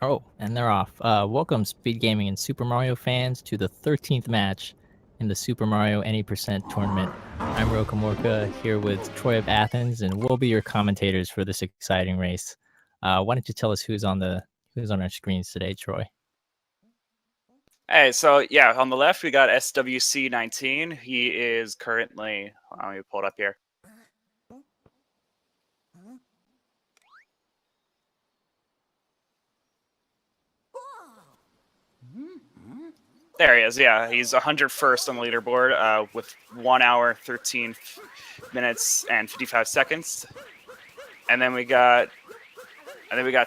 Oh, and they're off. Welcome, Speed Gaming and Super Mario fans, to the 13th match in the Super Mario Any Percent Tournament. I'm Rokamorka here with Troy of Athens, and we'll be your commentators for this exciting race. Why don't you tell us who's on our screens today, Troy? Hey, so yeah, on the left we got SWC19. He is currently, let me pull it up here. There he is. Yeah, he's 101st on the leaderboard with 1 hour, 13 minutes, and 55 seconds. And then we got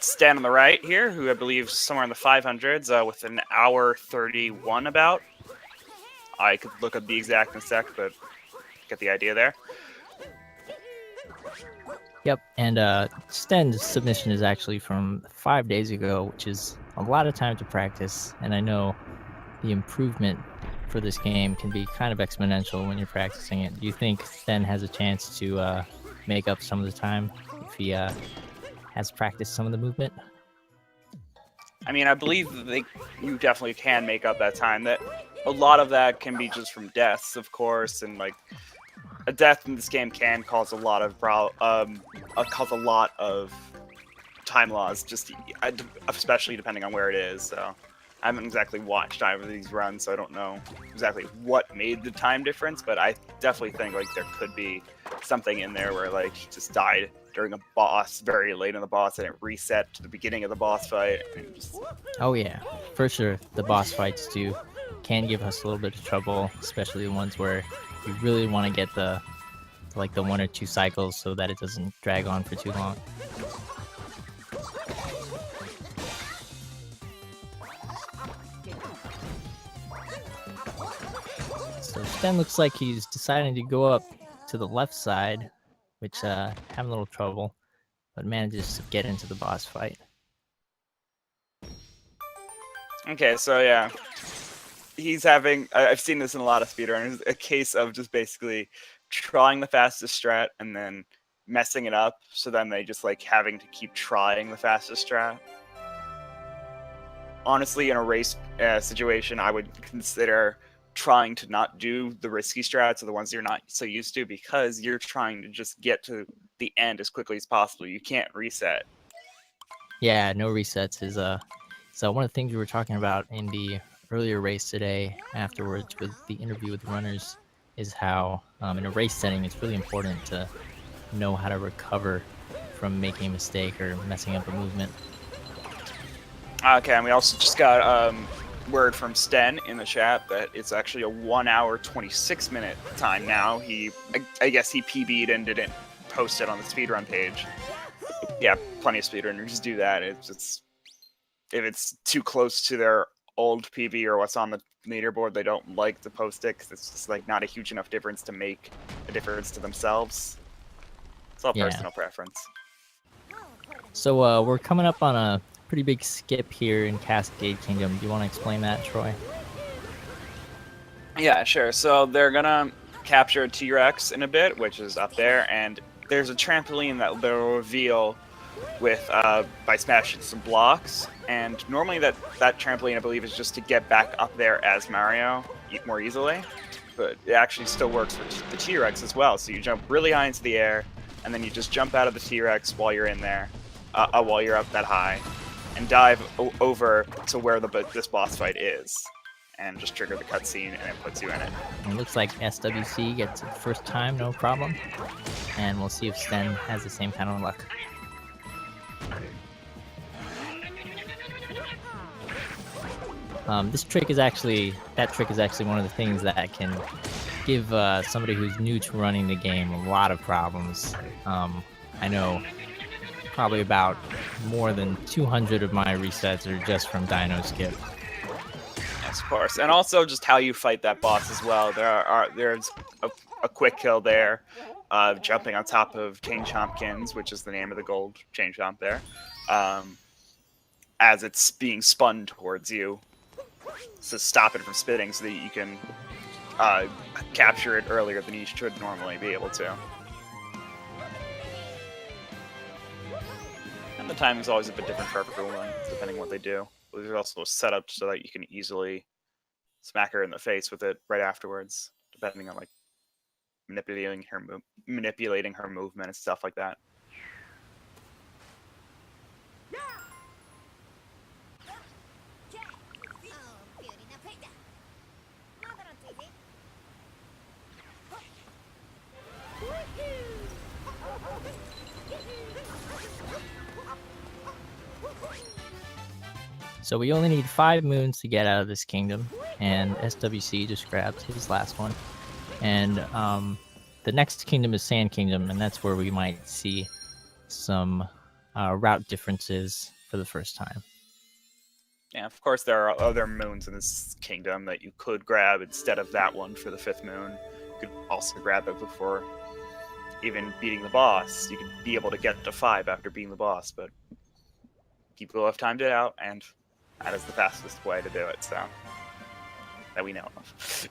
Sten on the right here, who I believe is somewhere in the 500s with an hour 31 about. I could look up the exact in a sec, but get the idea there. Yep, and Sten's submission is actually from 5 days ago, which is a lot of time to practice, and I know the improvement for this game can be kind of exponential when you're practicing it. Do you think Sten has a chance to make up some of the time if he has practiced some of the movement? I mean, I believe you definitely can make up that time. That a lot of that can be just from deaths, of course, and like a death in this game can cause a lot of time loss, just especially depending on where it is. So I haven't exactly watched either of these runs, so I don't know exactly what made the time difference, but I definitely think like there could be something in there where like he just died during a boss very late in the boss and it reset to the beginning of the boss fight. And just... Oh yeah, for sure. The boss fights can give us a little bit of trouble, especially the ones where you really want to get the 1 or 2 cycles so that it doesn't drag on for too long. So Sten looks like he's deciding to go up to the left side, which having a little trouble, but manages to get into the boss fight. Okay, so yeah, he's having, I've seen this in a lot of speedrunners, a case of just basically trying the fastest strat and then messing it up, so then they just like having to keep trying the fastest strat. Honestly, in a race situation, I would consider trying to not do the risky strats or the ones you're not so used to, because you're trying to just get to the end as quickly as possible. You can't reset. Yeah, no resets is so one of the things we were talking about in the earlier race today afterwards with the interview with the runners is how in a race setting it's really important to know how to recover from making a mistake or messing up a movement. Okay, and we also just got word from Sten in the chat that it's actually a 1 hour 26 minute time now. I guess he PB'd and didn't post it on the speedrun page. Yeah, plenty of speedrunners do that. It's if it's too close to their old PB or what's on the leaderboard, they don't like to post it because it's just like not a huge enough difference to make a difference to themselves. It's all personal preference. So we're coming up on a pretty big skip here in Cascade Kingdom. Do you want to explain that, Troy? Yeah, sure. So they're gonna capture a T-Rex in a bit, which is up there, and there's a trampoline that they'll reveal with by smashing some blocks. And normally that trampoline, I believe, is just to get back up there as Mario more easily, but it actually still works for the T-Rex as well. So you jump really high into the air, and then you just jump out of the T-Rex while you're in there, while you're up that high, and dive over to where this boss fight is, and just trigger the cutscene, and it puts you in it. It looks like SWC gets it first time, no problem. And we'll see if Sten has the same kind of luck. That trick is actually one of the things that can give somebody who's new to running the game a lot of problems. I know probably about more than 200 of my resets are just from Dino Skip. Yes, of course. And also just how you fight that boss as well. There's a quick kill there, jumping on top of Chain Chompkins, which is the name of the gold Chain Chomp there, as it's being spun towards you. So stop it from spinning so that you can capture it earlier than you should normally be able to. And the timing's always a bit different for everyone, depending on what they do. But there's also a setup so that you can easily smack her in the face with it right afterwards, depending on like manipulating her movement and stuff like that. So we only need 5 moons to get out of this kingdom, and SWC just grabbed his last one. And the next kingdom is Sand Kingdom, and that's where we might see some route differences for the first time. Yeah, of course there are other moons in this kingdom that you could grab instead of that one for the 5th moon. You could also grab it before even beating the boss. You could be able to get to 5 after beating the boss, but people have timed it out, and that is the fastest way to do it, so that we know of.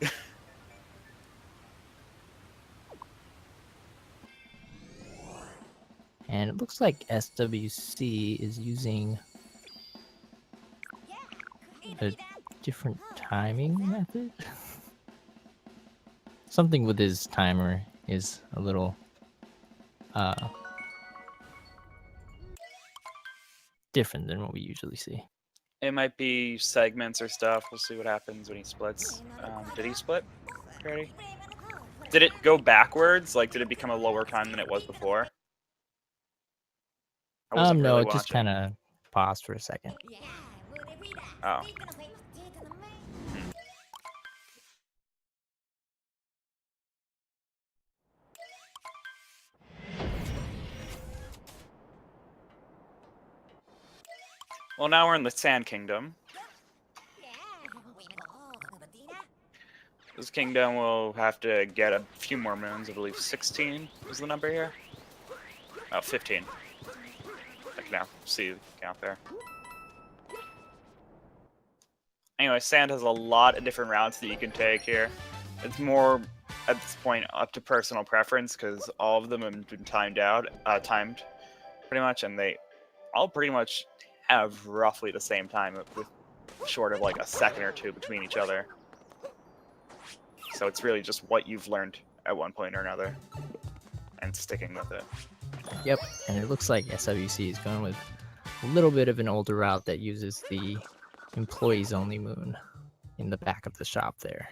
And it looks like SWC is using a different timing method. Something with his timer is a little different than what we usually see. It might be segments or stuff. We'll see what happens when he splits. Did he split already? Did it go backwards? Like, did it become a lower time than it was before? I wasn't No, really it just watching. kind of paused for a second. Oh. Well, now we're in the Sand Kingdom. This kingdom will have to get a few more moons. I believe 16 is the number here. Oh, 15. I can now see the count there. Anyway, Sand has a lot of different routes that you can take here. It's more, at this point, up to personal preference, because all of them have been timed pretty much, and they all pretty much have roughly the same time, with short of like a second or two between each other. So it's really just what you've learned at one point or another, and sticking with it. Yep, and it looks like SWC is going with a little bit of an older route that uses the employees only moon in the back of the shop there.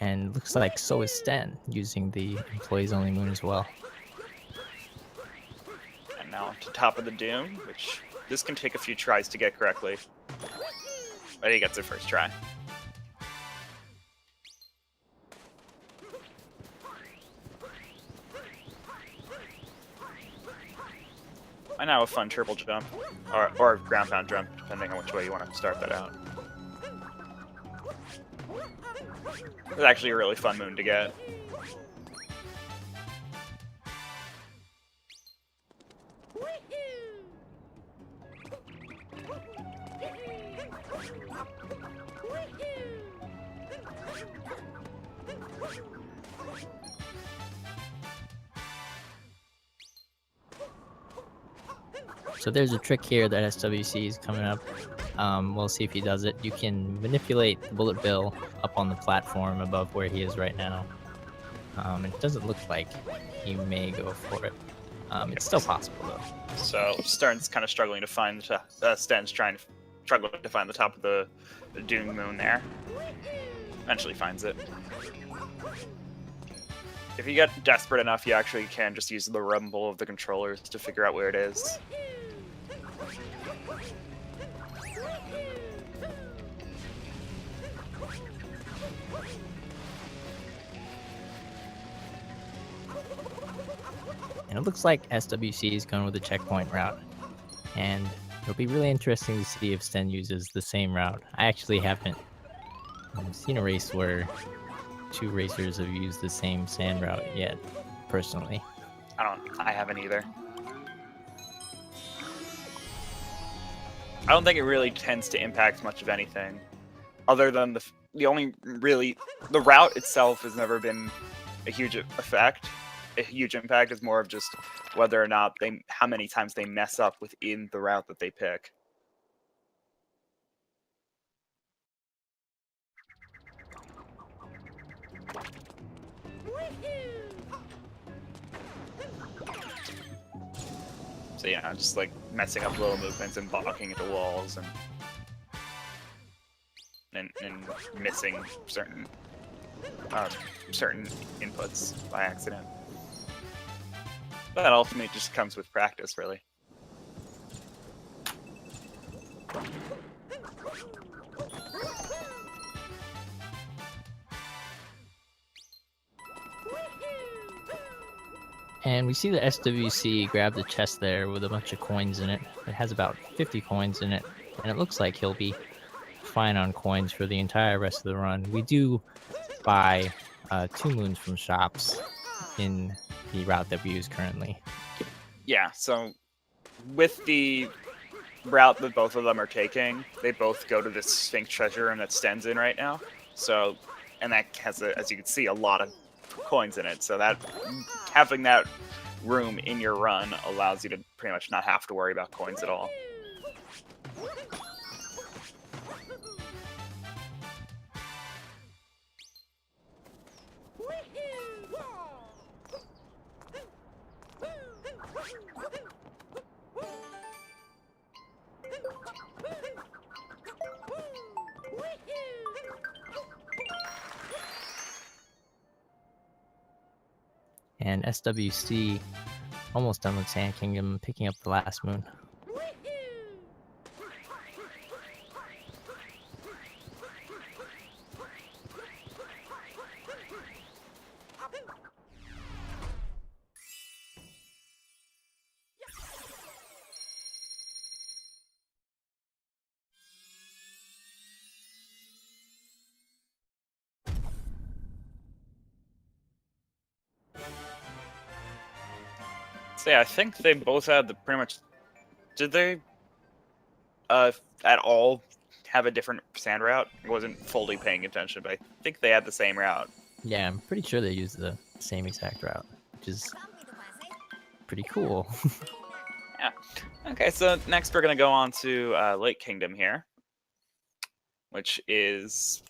And looks like so is Sten using the employees only moon as well. And now to top of the Doom, which this can take a few tries to get correctly. But he gets it first try. And now a fun triple jump, or ground pound jump, depending on which way you want to start that out. It's actually a really fun moon to get. So there's a trick here that SWC is coming up. We'll see if he does it. You can manipulate the Bullet Bill up on the platform above where he is right now. It doesn't look like he may go for it. It's still possible though. So Stern's kind of struggling to find the Sten's struggling to find the top of the Doom Moon there. Eventually finds it. If you get desperate enough, you actually can just use the rumble of the controllers to figure out where it is. And it looks like SWC is going with the checkpoint route. And it'll be really interesting to see if Sten uses the same route. I actually haven't seen a race where 2 racers have used the same sand route yet, personally. I haven't either. I don't think it really tends to impact much of anything, other than the only really the route itself has never been a huge effect. A huge impact is more of just whether or not how many times they mess up within the route that they pick. So yeah, just like messing up little movements and blocking into walls and missing certain inputs by accident. But that ultimately just comes with practice, really. And we see the SWC grab the chest there with a bunch of coins in it. It has about 50 coins in it, and it looks like he'll be fine on coins for the entire rest of the run. We do buy 2 moons from shops in the route that we use currently. Yeah, so with the route that both of them are taking, they both go to this Sphinx treasure room that Sten's in right now. So, and that has, as you can see, a lot of coins in it. So that having that room in your run allows you to pretty much not have to worry about coins at all. And SWC almost done with Sand Kingdom, picking up the last moon. So yeah, I think they both had the pretty much. Did they at all have a different sand route? I wasn't fully paying attention, but I think they had the same route. Yeah, I'm pretty sure they use the same exact route, which is pretty cool. Yeah. Okay, so next we're gonna go on to Lake Kingdom here, which is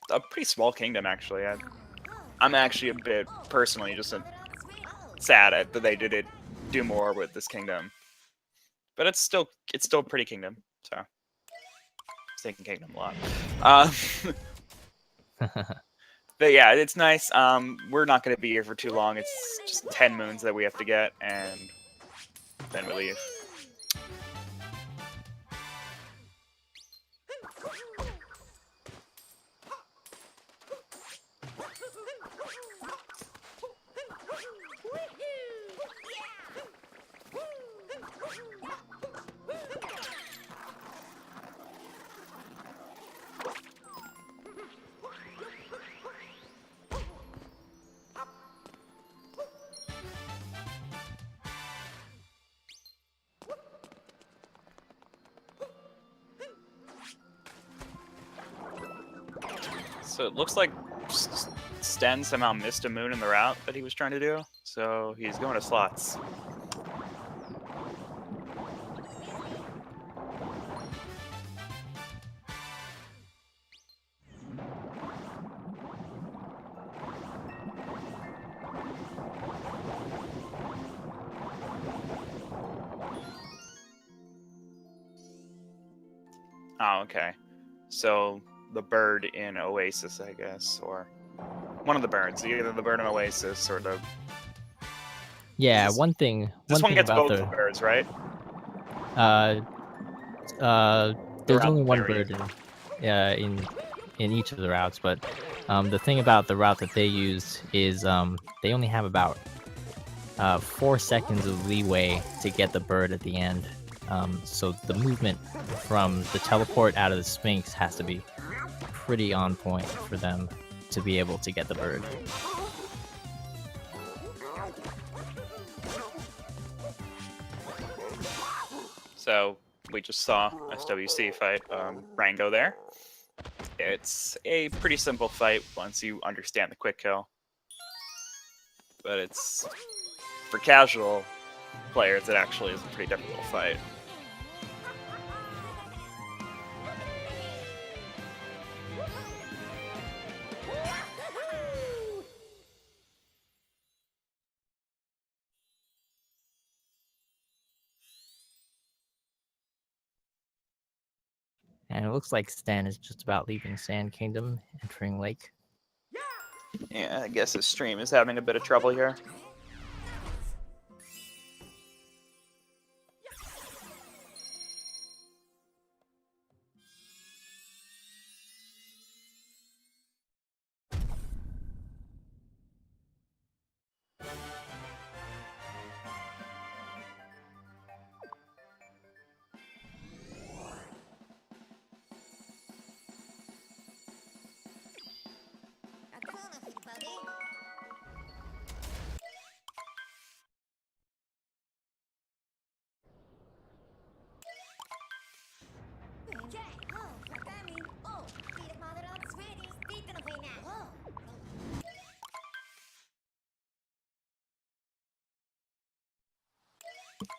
a pretty small kingdom actually. I'm actually a bit personally just sad that they didn't do more with this kingdom, but it's still a pretty kingdom. So taking kingdom a lot. But yeah, it's nice. We're not going to be here for too long. It's just 10 moons that we have to get, and then we leave. So it looks like Sten somehow missed a moon in the route that he was trying to do, so he's going to slots. Oh, okay. So the bird in Oasis, I guess, or one of the birds, either the bird in Oasis or the. Yeah, one thing. This one gets about both the birds, right? There's only one bird in each of the routes, but the thing about the route that they use is they only have about 4 seconds of leeway to get the bird at the end. So the movement from the teleport out of the Sphinx has to be pretty on point for them to be able to get the bird. So we just saw SWC fight Rango there. It's a pretty simple fight once you understand the quick kill. But it's, for casual players, it actually is a pretty difficult fight. And it looks like Sten is just about leaving Sand Kingdom, entering Lake. Yeah, I guess his stream is having a bit of trouble here.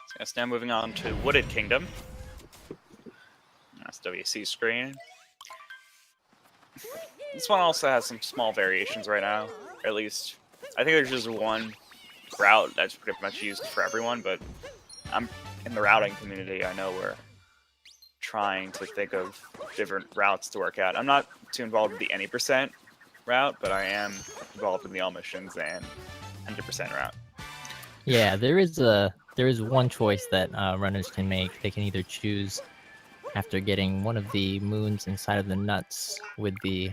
So yes, now moving on to Wooded Kingdom. SWC screen. This one also has some small variations right now. Or at least, I think there's just one route that's pretty much used for everyone, but I'm in the routing community. I know we're trying to think of different routes to work out. I'm not too involved with the any percent route, but I am involved in the all missions and 100% route. Yeah, there is one choice that runners can make. They can either choose, after getting one of the moons inside of the nuts with the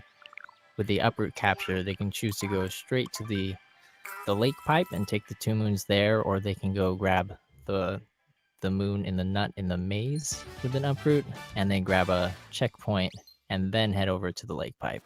uproot capture, they can choose to go straight to the lake pipe and take the 2 moons there, or they can go grab the moon in the nut in the maze with an uproot, and then grab a checkpoint and then head over to the lake pipe.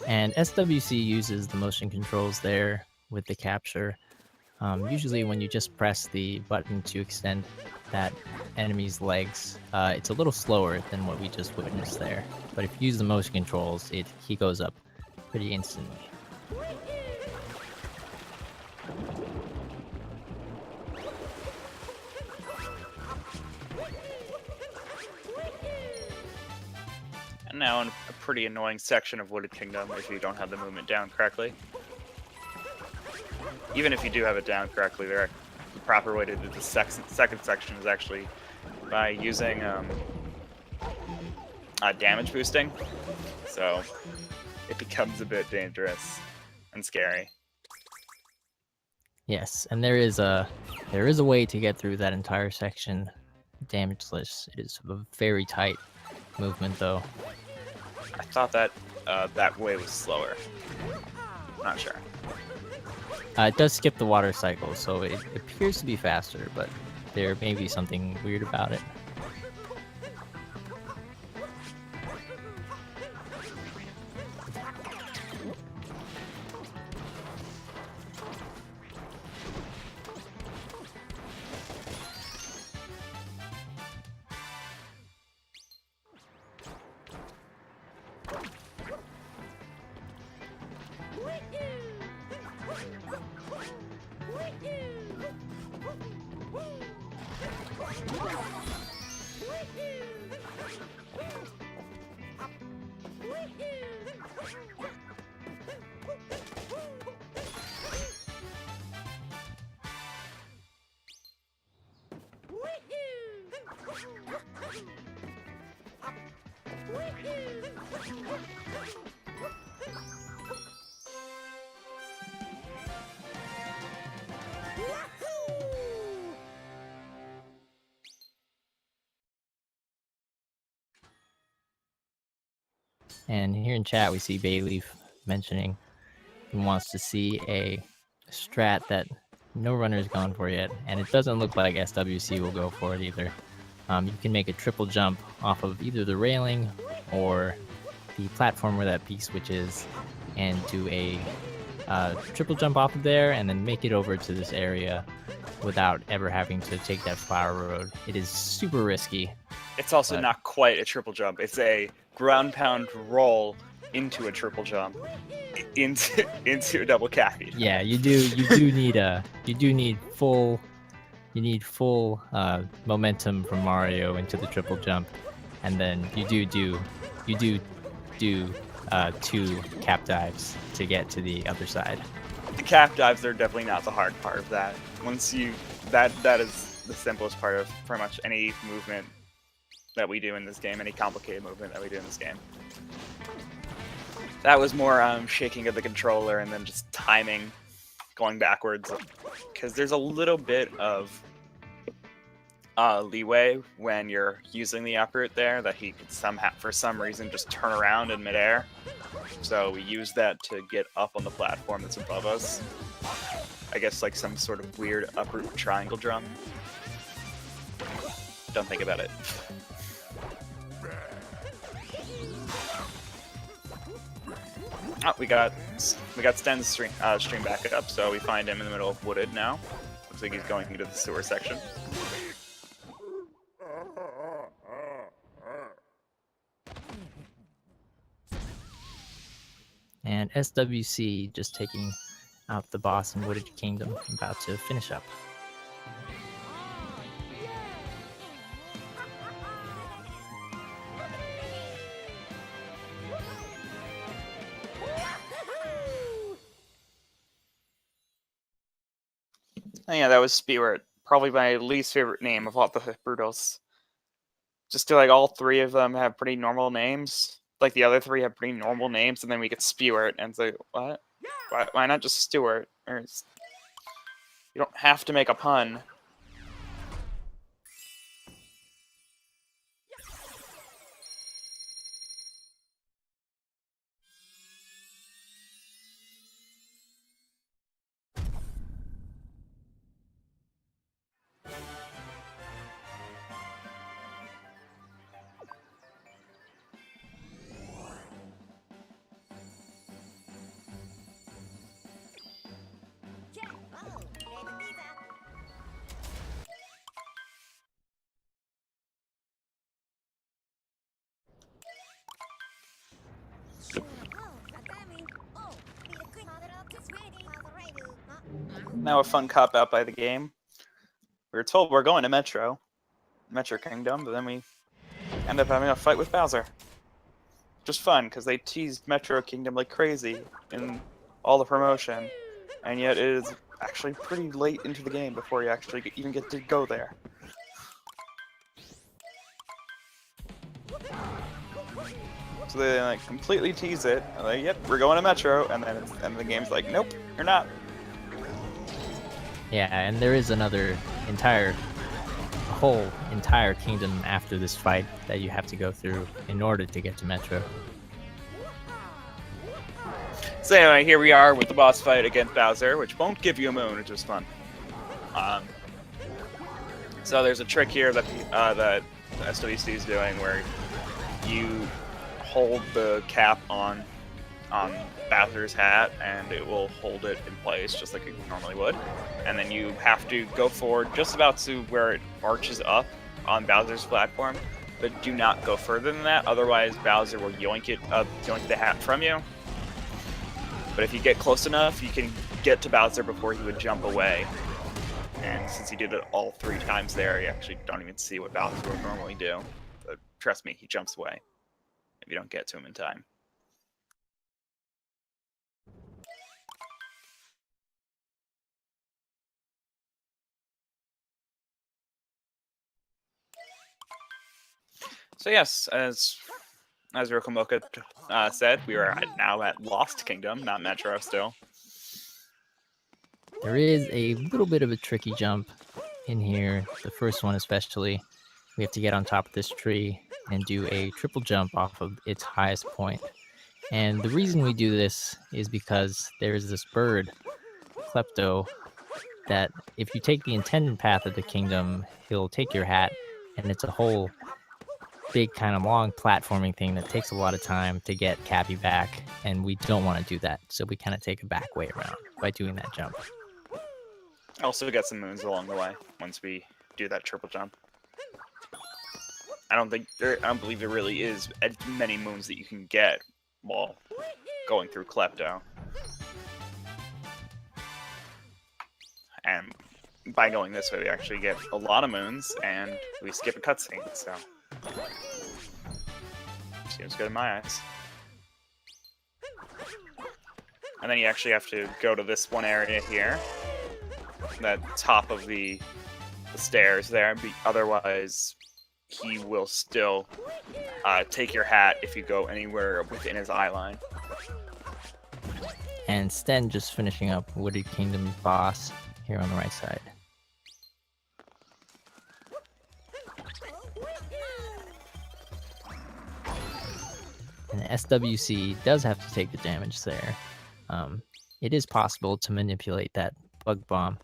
And SWC uses the motion controls there with the capture. Usually when you just press the button to extend that enemy's legs, it's a little slower than what we just witnessed there. But if you use the motion controls, he goes up pretty instantly. And now in a pretty annoying section of Wooded Kingdom if you don't have the movement down correctly. Even if you do have it down correctly, the proper way to do the second section is actually by using damage boosting. So it becomes a bit dangerous and scary. Yes, and there is a way to get through that entire section damageless. It is a very tight movement, though. I thought that that way was slower. Not sure. It does skip the water cycle, so it appears to be faster, but there may be something weird about it. And here in chat, we see Bayleaf mentioning he wants to see a strat that no runner's gone for yet, and it doesn't look like SWC will go for it either. You can make a triple jump off of either the railing or the platform where that peak switch is, and do a triple jump off of there, and then make it over to this area without ever having to take that flower road. It is super risky. It's also not quite a triple jump. It's a ground pound roll into a triple jump into a double cappy. Yeah, you do need full momentum from Mario into the triple jump, and then you do 2 cap dives to get to the other side. The cap dives are definitely not the hard part of that. Once you that is the simplest part of pretty much any movement that we do in this game, any complicated movement that we do in this game. That was more shaking of the controller and then just timing, going backwards, because there's a little bit of leeway when you're using the uproot there that he could somehow, for some reason, just turn around in midair. So we use that to get up on the platform that's above us. I guess like some sort of weird uproot triangle drum. Don't think about it. Oh, we got Sten's stream back up, so we find him in the middle of wooded now. Looks like he's going into the sewer section. And SWC just taking out the boss in Wooded Kingdom, about to finish up. And yeah, that was Spirit. Probably my least favorite name of all the Brutals. Just like all 3 of them have pretty normal names. Like the other 3 have pretty normal names, and then we get Spirit, and it's like, what? Why not just Stewart? Or you don't have to make a pun. Now a fun cop-out by the game. We were told we're going to Metro Kingdom, but then we end up having a fight with Bowser. Just fun, because they teased Metro Kingdom like crazy in all the promotion, and yet it is actually pretty late into the game before you actually even get to go there. So they like completely tease it, and like, yep, we're going to Metro, and then the game's like, nope, you're not. Yeah, and there is another whole entire kingdom after this fight that you have to go through in order to get to Metro. So anyway, here we are with the boss fight against Bowser, which won't give you a moon, which is fun. So there's a trick here that that SWC is doing where you hold the cap on Bowser's hat, and it will hold it in place just like it normally would. And then you have to go forward just about to where it arches up on Bowser's platform, but do not go further than that, otherwise Bowser will yoink the hat from you. But if you get close enough, you can get to Bowser before he would jump away. And since he did it all 3 times there, you actually don't even see what Bowser would normally do. But trust me, he jumps away if you don't get to him in time. So yes, as Rokomoka said, we are now at Lost Kingdom, not Metro still. There is a little bit of a tricky jump in here. The first one especially. We have to get on top of this tree and do a triple jump off of its highest point. And the reason we do this is because there's this bird, Klepto, that if you take the intended path of the kingdom, he'll take your hat, and it's a whole big kind of long platforming thing that takes a lot of time to get Cappy back, and we don't want to do that, so we kind of take a back way around by doing that jump. Also get some moons along the way once we do that triple jump. I don't believe there really is as many moons that you can get while going through Klepto. And by going this way, we actually get a lot of moons, and we skip a cutscene, so seems good in my eyes. And then you actually have to go to this one area here, that top of the stairs there. Otherwise, he will still take your hat if you go anywhere within his eye line. And Sten just finishing up Wooded Kingdom boss here on the right side. And SWC does have to take the damage there. It is possible to manipulate that bug bomb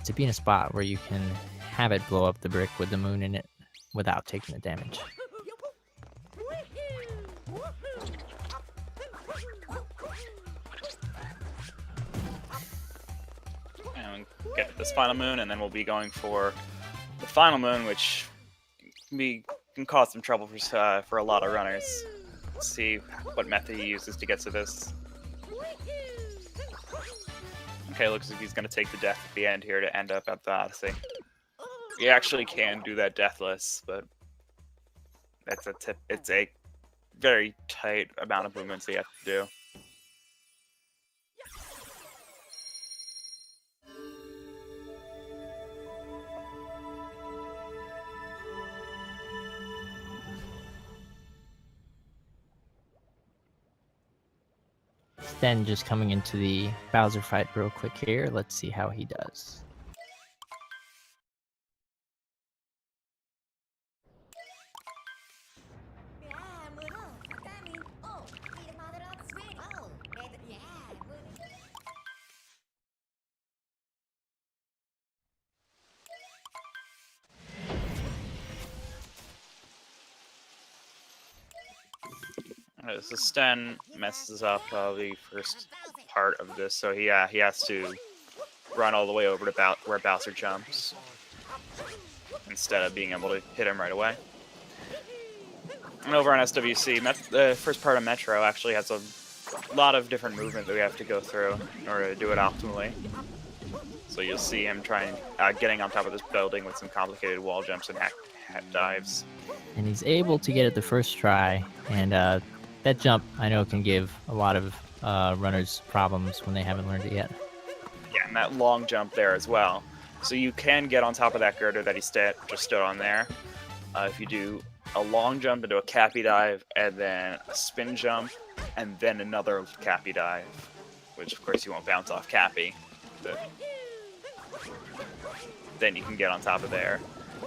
to be in a spot where you can have it blow up the brick with the moon in it without taking the damage. And get this final moon, and then we'll be going for the final moon, which can cause some trouble for a lot of runners. Let's see what method he uses to get to this. Okay, looks like he's going to take the death at the end here to end up at the Odyssey. You actually can do that deathless, but it's a very tight amount of movements that you have to do. Sten just coming into the Bowser fight real quick here. Let's see how he does. So Sten messes up the first part of this, so he has to run all the way over to where Bowser jumps instead of being able to hit him right away. And over on SWC, the first part of Metro actually has a lot of different movement that we have to go through in order to do it optimally. So you'll see him getting on top of this building with some complicated wall jumps and hat dives. And he's able to get it the first try, and that jump, I know, can give a lot of runners problems when they haven't learned it yet. Yeah, and that long jump there as well. So you can get on top of that girder that he just stood on there. If you do a long jump into a cappy dive, and then a spin jump, and then another cappy dive, which of course you won't bounce off cappy, but then you can get on top of there.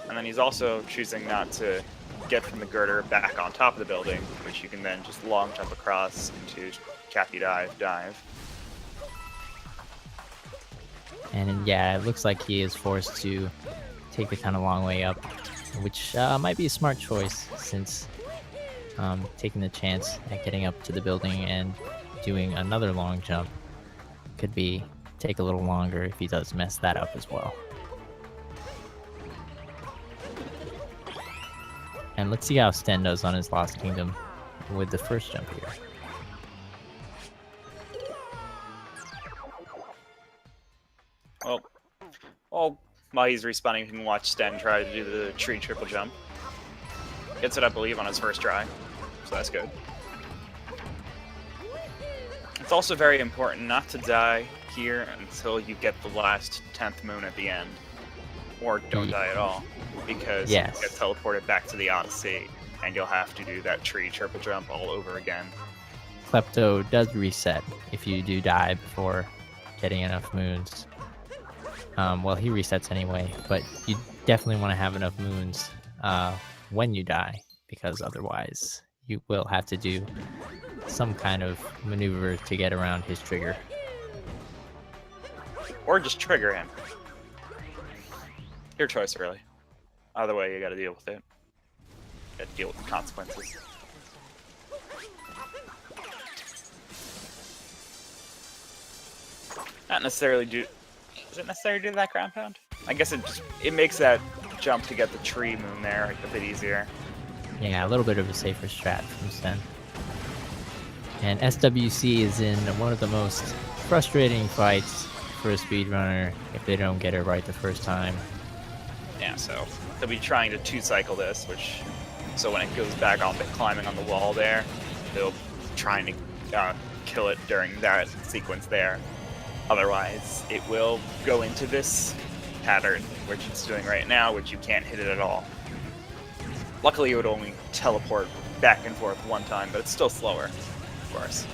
And then he's also choosing not to get from the girder back on top of the building, which you can then just long jump across into cappy dive. And yeah, it looks like he is forced to take the kind of long way up, which might be a smart choice, since taking the chance at getting up to the building and doing another long jump could take a little longer if he does mess that up as well. And let's see how Sten does on his Lost Kingdom with the first jump here. Well, while he's respawning, you can watch Sten try to do the tree triple jump. Gets it, I believe, on his first try, so that's good. It's also very important not to die here until you get the last 10th moon at the end. Or don't die at all, because yes, you get teleported back to the Odyssey, and you'll have to do that tree triple jump all over again. Klepto does reset if you do die before getting enough moons. Well, he resets anyway, but you definitely want to have enough moons when you die, because otherwise you will have to do some kind of maneuver to get around his trigger. Or just trigger him. Your choice, really. Either way, you gotta deal with it. You gotta deal with the consequences. Not necessarily do... Is it necessary to do that ground pound? I guess it makes that jump to get the tree moon there a bit easier. Yeah, a little bit of a safer strat from Sten. And SWC is in one of the most frustrating fights for a speedrunner if they don't get it right the first time. Yeah, so they'll be trying to 2-cycle this, which... So when it goes back on climbing on the wall there, they'll be trying to kill it during that sequence there. Otherwise, it will go into this pattern, which it's doing right now, which you can't hit it at all. Luckily, it would only teleport back and forth one time, but it's still slower, of course.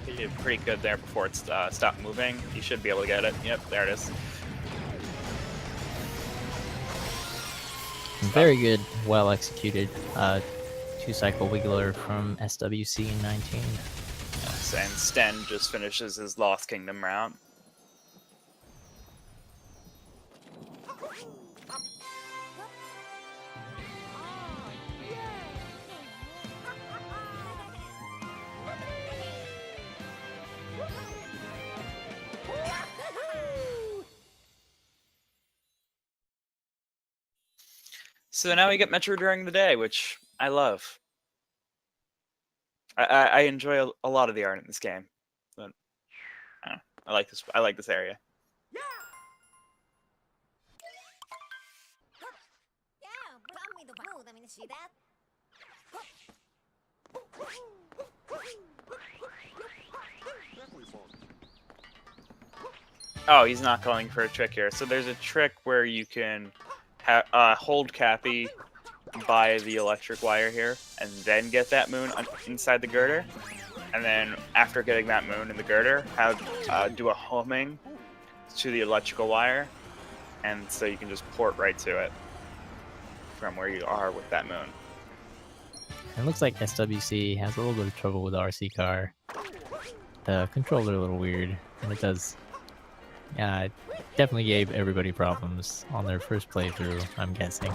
You did pretty good there before it stopped moving. You should be able to get it. Yep, there it is. Very good, well executed 2-cycle wiggler from SWC in 19. Yes, and Sten just finishes his Lost Kingdom route. So now we get Metro during the day, which I love. I enjoy a lot of the art in this game, but I don't know, I like this area. Oh, he's not going for a trick here. So there's a trick where you can hold Cappy by the electric wire here, and then get that moon inside the girder. And then after getting that moon in the girder, do a homing to the electrical wire, and so you can just port right to it from where you are with that moon. It looks like SWC has a little bit of trouble with RC car. The controls are a little weird, and it does. Yeah, it definitely gave everybody problems on their first playthrough, I'm guessing.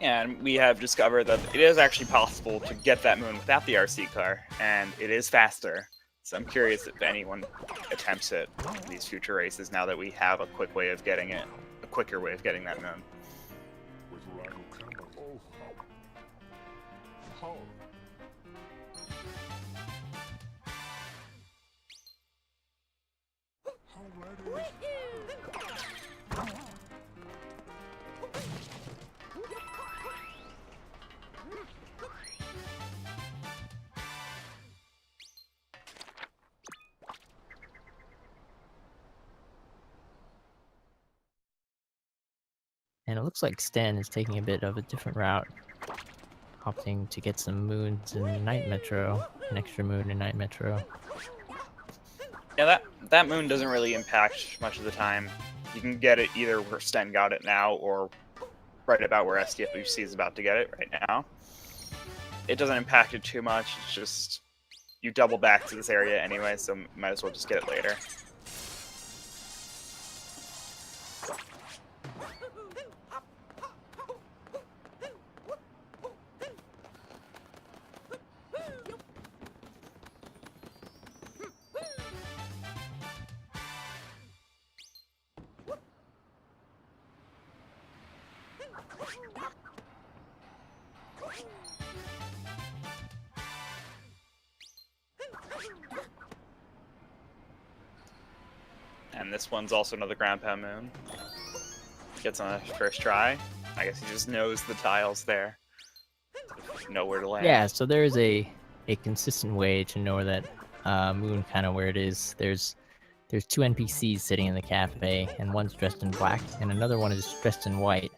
Yeah, and we have discovered that it is actually possible to get that moon without the RC car, and it is faster. So I'm curious if anyone attempts it in these future races now that we have a quicker way of getting that moon. And it looks like Sten is taking a bit of a different route, opting to get some moons in Night Metro, an extra moon in Night Metro. Yeah, that moon doesn't really impact much of the time. You can get it either where Sten got it now, or right about where SDFUC is about to get it right now. It doesn't impact it too much, it's just you double back to this area anyway, so might as well just get it later. And this one's also another ground pound moon. Gets on a first try. I guess he just knows the tiles there. Know where to land. Yeah, so there is a consistent way to know that moon kind of where it is. There's two NPCs sitting in the cafe, and one's dressed in black, and another one is dressed in white.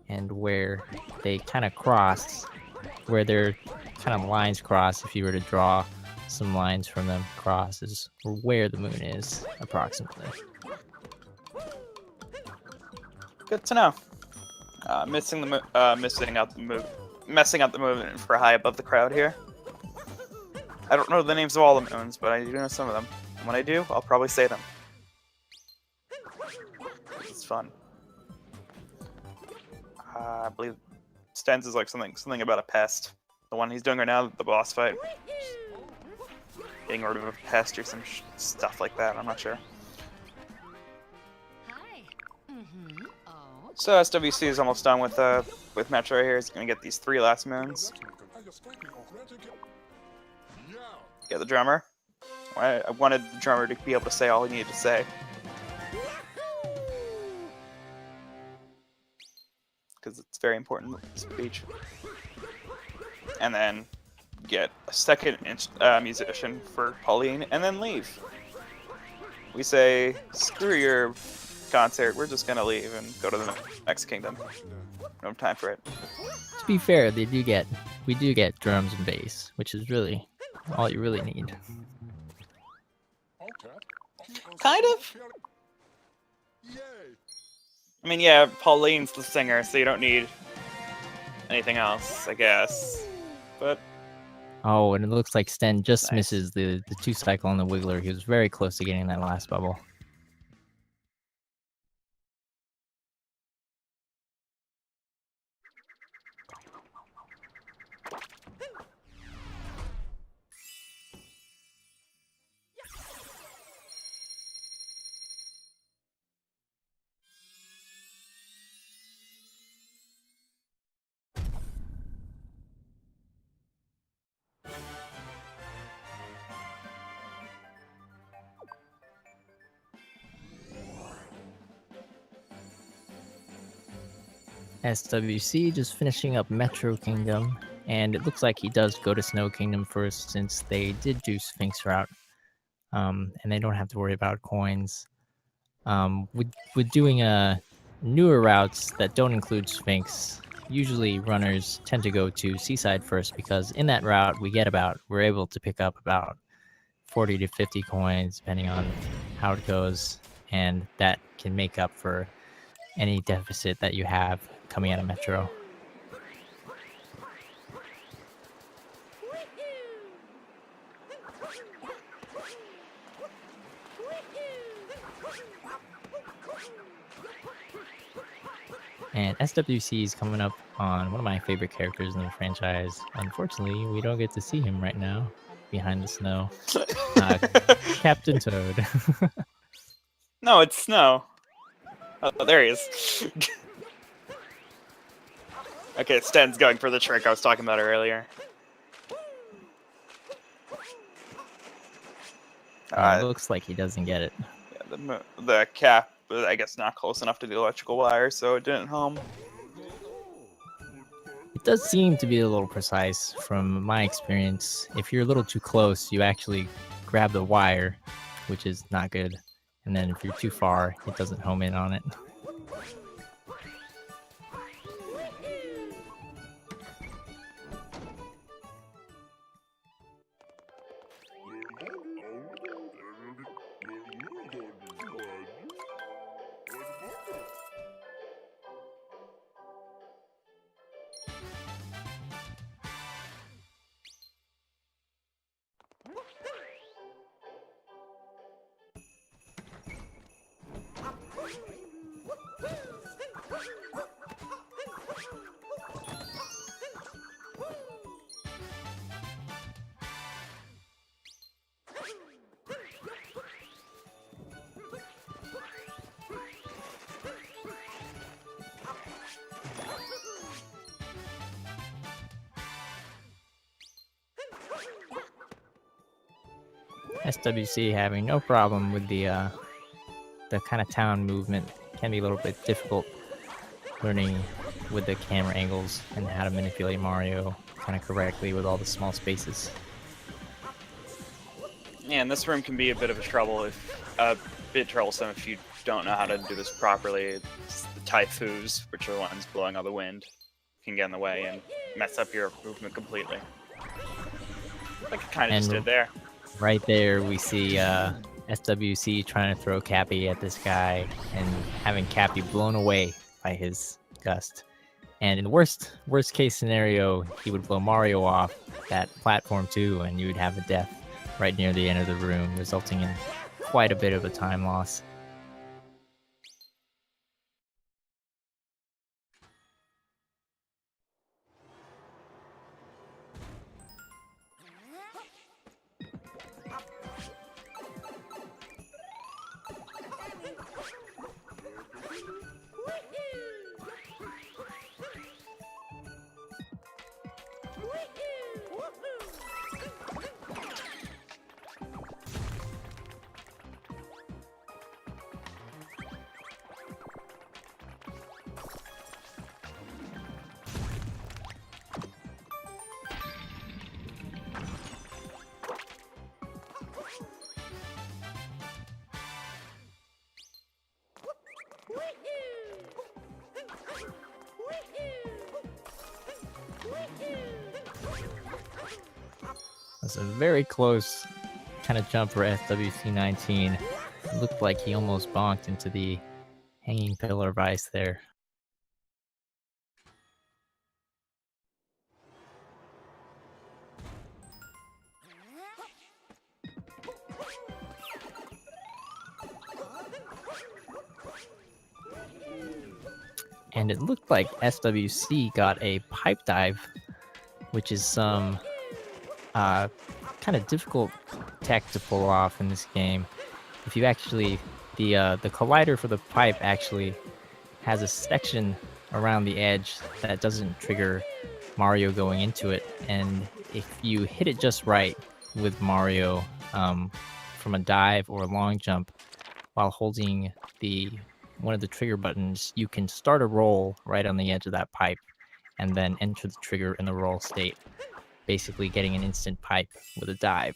And where they kind of cross where their kind of lines cross, if you were to draw some lines from them cross, is where the moon is approximately. Good to know. Messing up the movement for high above the crowd here. I don't know the names of all the moons, but I do know some of them. And when I do, I'll probably say them. It's fun. I believe Sten's is like something about a pest. The one he's doing right now, the boss fight. Getting rid of a pest or some stuff like that. I'm not sure. So SWC is almost done with Metro here. He's gonna get these 3 last moons. Get the drummer. I wanted the drummer to be able to say all he needed to say. Because it's very important speech. And then get a second musician for Pauline, and then leave. We say, screw your concert, we're just gonna leave and go to the next kingdom. No time for it. To be fair, we do get drums and bass, which is really all you really need. Kind of. I mean, yeah, Pauline's the singer, so you don't need anything else, I guess. But oh, and it looks like Sten just misses the 2 cycle on the Wiggler. He was very close to getting that last bubble. SWC just finishing up Metro Kingdom, and it looks like he does go to Snow Kingdom first since they did do Sphinx route, and they don't have to worry about coins. With doing newer routes that don't include Sphinx, usually runners tend to go to Seaside first because in that route we're able to pick up about 40 to 50 coins depending on how it goes, and that can make up for any deficit that you have coming out of Metro. And SWC is coming up on one of my favorite characters in the franchise. Unfortunately, we don't get to see him right now behind the snow. Captain Toad. no, it's Snow. Oh, there he is. Okay, Sten's going for the trick I was talking about earlier. It looks like he doesn't get it. Yeah, the cap was, I guess, not close enough to the electrical wire, so it didn't home. It does seem to be a little precise from my experience. If you're a little too close, you actually grab the wire, which is not good. And then if you're too far, it doesn't home in on it. SWC having no problem with the kind of town movement. Can be a little bit difficult learning with the camera angles and how to manipulate Mario kind of correctly with all the small spaces. Yeah, and this room can be a bit troublesome if you don't know how to do this properly. It's the typhoons, which are the ones blowing all the wind, can get in the way, and mess up your movement completely. Like it kind of just And did there. right there, we see SWC trying to throw Cappy at this guy and having Cappy blown away by his gust. And in the worst case scenario, he would blow Mario off that platform too, and you would have a death right near the end of the room, resulting in quite a bit of a time loss. That's a very close kind of jump for SWC19. It looked like he almost bonked into the hanging pillar of ice there. And it looked like SWC got a pipe dive, which is some kind of difficult tech to pull off in this game. If you actually, the collider for the pipe actually has a section around the edge that doesn't trigger Mario going into it, and if you hit it just right with Mario from a dive or a long jump while holding one of the trigger buttons, you can start a roll right on the edge of that pipe and then enter the trigger in the roll state, basically getting an instant pipe with a dive.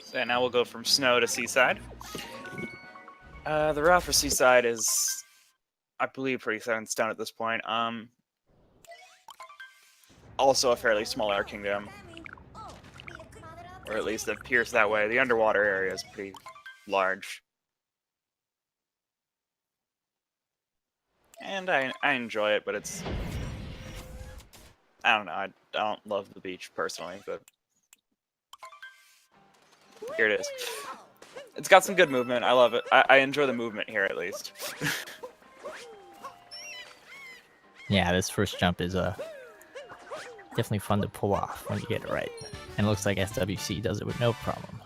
So now we'll go from snow to seaside. The route for seaside is, I believe, pretty set in stone at this point. Also a fairly smaller kingdom, or at least it appears that way. The underwater area is pretty large, and I enjoy it, but it's, I don't know. I don't love the beach personally, but here it is. It's got some good movement. I love it. I enjoy the movement here, at least. Yeah, this first jump is definitely fun to pull off when you get it right. And it looks like SWC does it with no problem.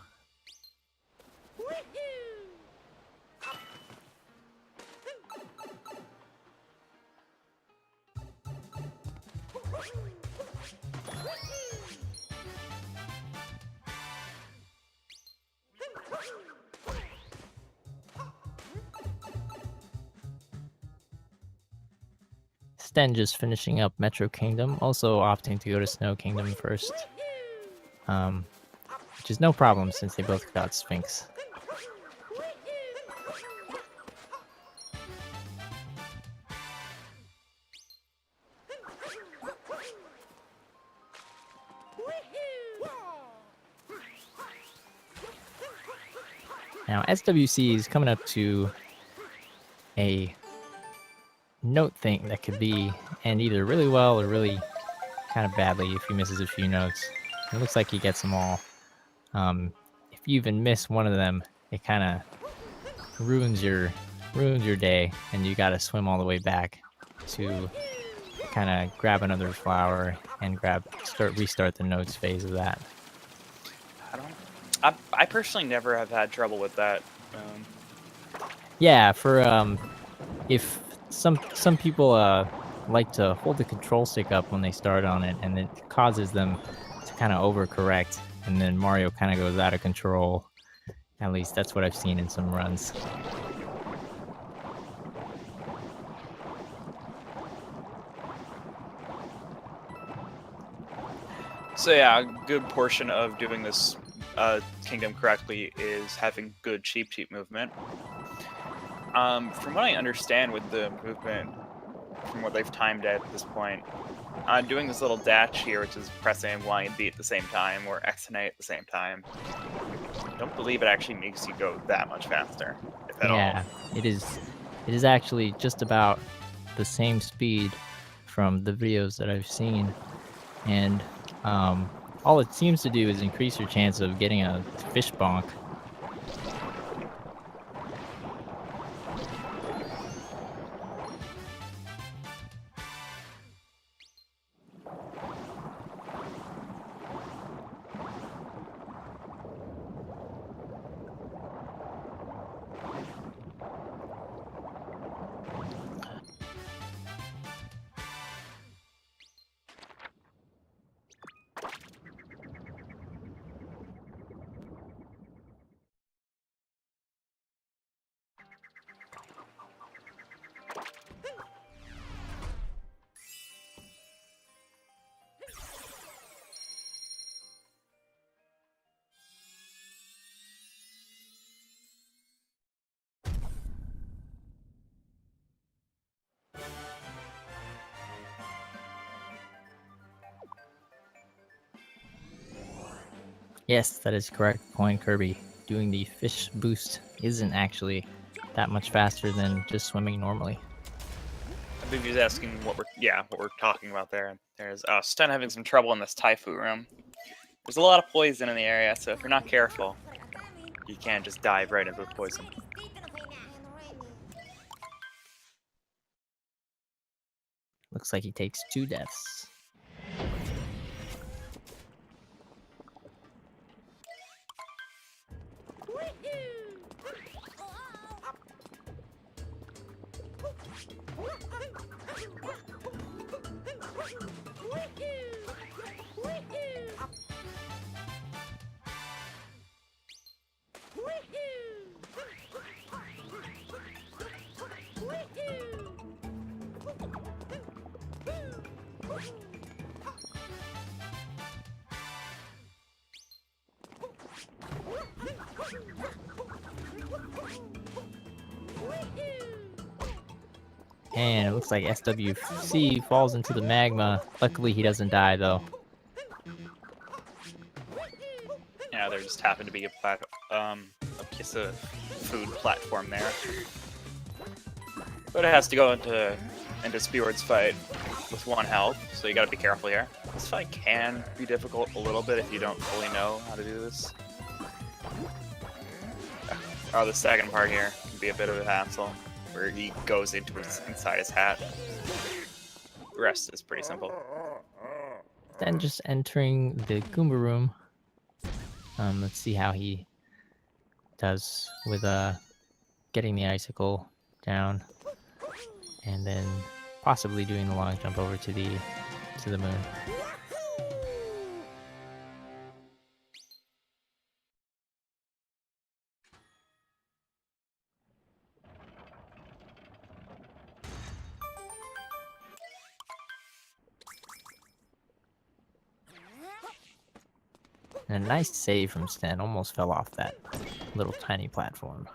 Sten just finishing up Metro Kingdom, also opting to go to Snow Kingdom first. Which is no problem since they both got Sphinx. Now SWC is coming up to a note thing that could be end either really well or really kind of badly if he misses a few notes. It looks like he gets them all. If you even miss one of them, it kind of ruins your day, and you got to swim all the way back to kind of grab another flower and restart the notes phase of that. I personally never have had trouble with that. Yeah, for if some people like to hold the control stick up when they start on it, and it causes them to kind of overcorrect, and then Mario kind of goes out of control, At least that's what I've seen in some runs. So yeah, a good portion of doing this kingdom correctly is having good cheap movement. From what I understand with the movement, from what they've timed at this point, doing this little dash here, which is pressing Y and B at the same time, or X and A at the same time, I don't believe it actually makes you go that much faster, if at all. Yeah, it is. It is actually just about the same speed from the videos that I've seen, and all it seems to do is increase your chance of getting a fish bonk. Yes, that is correct, Coin Kirby. Doing the fish boost isn't actually that much faster than just swimming normally. I believe he's asking what we're talking about there. There's Sten having some trouble in this Taifu room. There's a lot of poison in the area, so if you're not careful, you can just dive right into the poison. Looks like he takes 2 deaths. And it looks like SWC falls into the magma. Luckily, he doesn't die, though. Yeah, there just happened to be a piece of food platform there. But it has to go into Speward's fight with 1 health, so you gotta be careful here. This fight can be difficult a little bit if you don't fully know how to do this. The second part here can be a bit of a hassle, where he goes inside his hat. The rest is pretty simple. Then just entering the Goomba room. Let's see how he does with getting the icicle down, and then possibly doing the long jump over to the moon. And a nice save from Sten. Almost fell off that little tiny platform.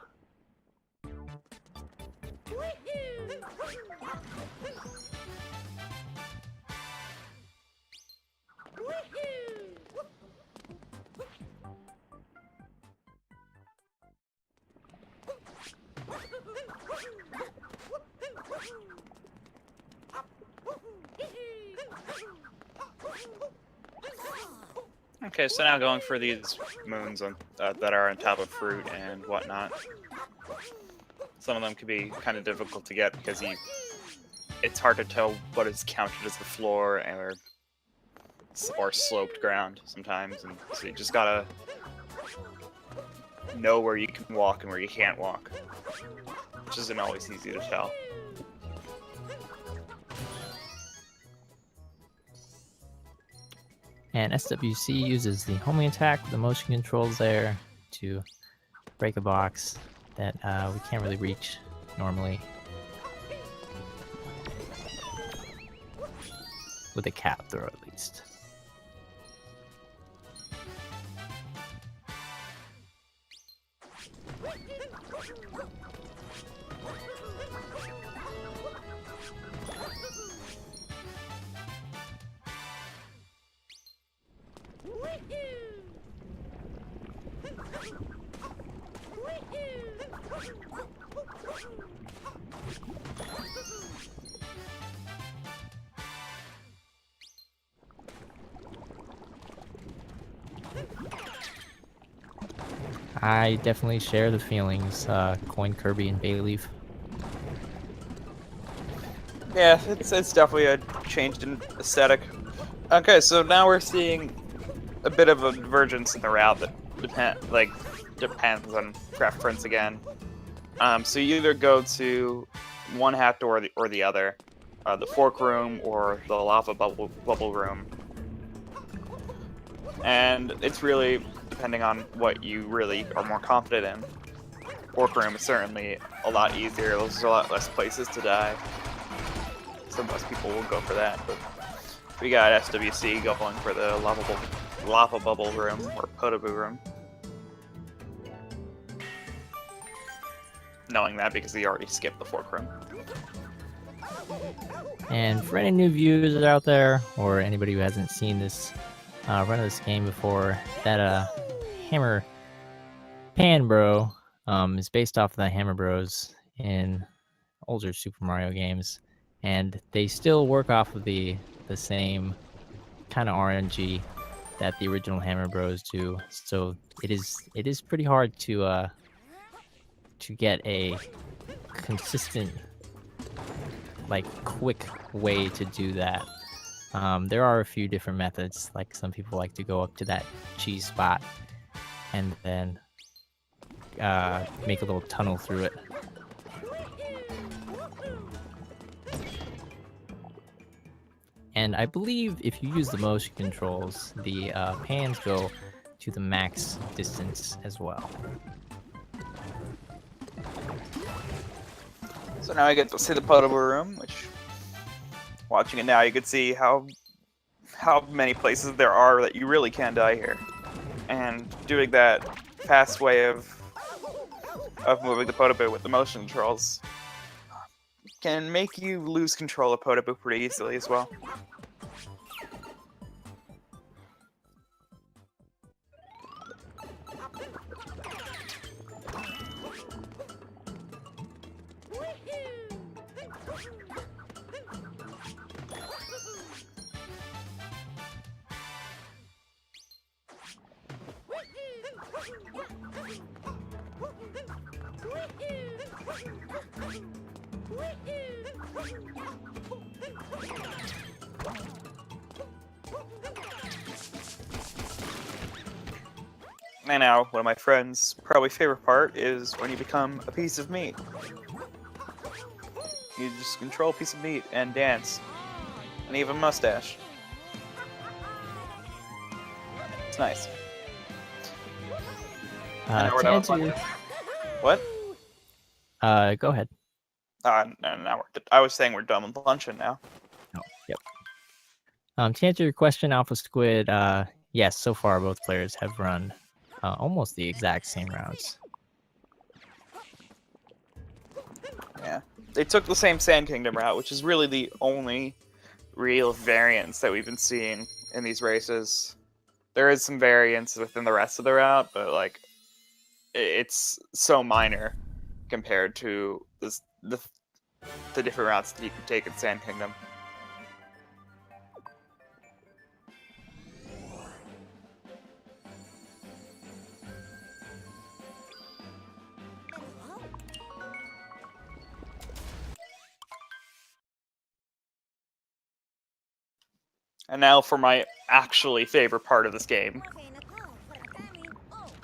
Okay, so now going for these moons that are on top of fruit and whatnot. Some of them can be kind of difficult to get because it's hard to tell what is counted as the floor or sloped ground sometimes, and so you just gotta know where you can walk and where you can't walk, which isn't always easy to tell. And SWC uses the homing attack with the motion controls there to break a box that we can't really reach normally with a cap throw at least. I definitely share the feelings, Coin Kirby and Bayleaf. Yeah, it's definitely a change in aesthetic. Okay, so now we're seeing a bit of a divergence in the route that depends on preference again. So you either go to one hat door or the other, the fork room or the lava bubble room, and it's really depending on what you really are more confident in. Fork room is certainly a lot easier. There's a lot less places to die, so most people will go for that. But we got SWC going for the lava bubble room or Podoboo room. Knowing that because he already skipped the fork room. And for any new viewers out there, or anybody who hasn't seen this run of this game before, that Hammer Pan Bro is based off of the Hammer Bros in older Super Mario games, and they still work off of the same kind of RNG that the original Hammer Bros do. So it is pretty hard to get a consistent, like, quick way to do that. There are a few different methods. Like, some people like to go up to that cheese spot and then make a little tunnel through it. And I believe if you use the motion controls, the pans go to the max distance as well. So now I get to see the Podoboo room, which, watching it now, you can see how many places there are that you really can die here. And doing that fast way of moving the Podoboo with the motion controls can make you lose control of Podoboo pretty easily as well. And now, one of my friends' probably favorite part is when you become a piece of meat. You just control a piece of meat and dance. And even mustache. It's nice. To answer your... What? Go ahead. No, I was saying we're done with luncheon now. Oh, yep. To answer your question, Alpha Squid, yes, so far both players have run almost the exact same routes. Yeah. They took the same Sand Kingdom route, which is really the only real variance that we've been seeing in these races. There is some variance within the rest of the route, but like it's so minor compared to the different routes that you can take in Sand Kingdom. And now for my actually favorite part of this game.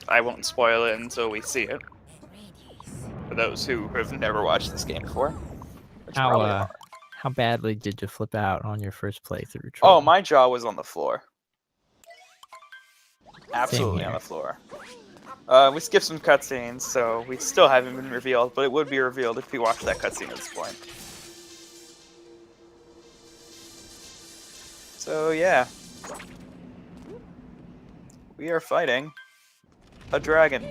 I won't spoil it until we see it. For those who have never watched this game before. How badly did you flip out on your first playthrough, Troy? Oh, my jaw was on the floor. Absolutely on the floor. We skipped some cutscenes, so we still haven't been revealed, but it would be revealed if you watch that cutscene at this point. So yeah. We are fighting a dragon.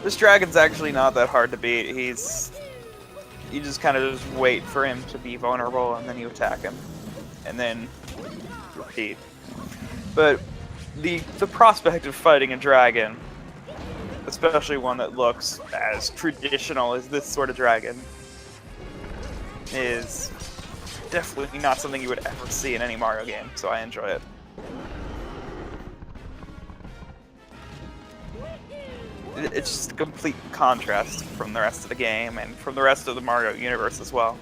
This dragon's actually not that hard to beat. You just kind of just wait for him to be vulnerable, and then you attack him. And then repeat. But the prospect of fighting a dragon, especially one that looks as traditional as this sort of dragon, is definitely not something you would ever see in any Mario game, so I enjoy it. It's just a complete contrast from the rest of the game and from the rest of the Mario universe as well.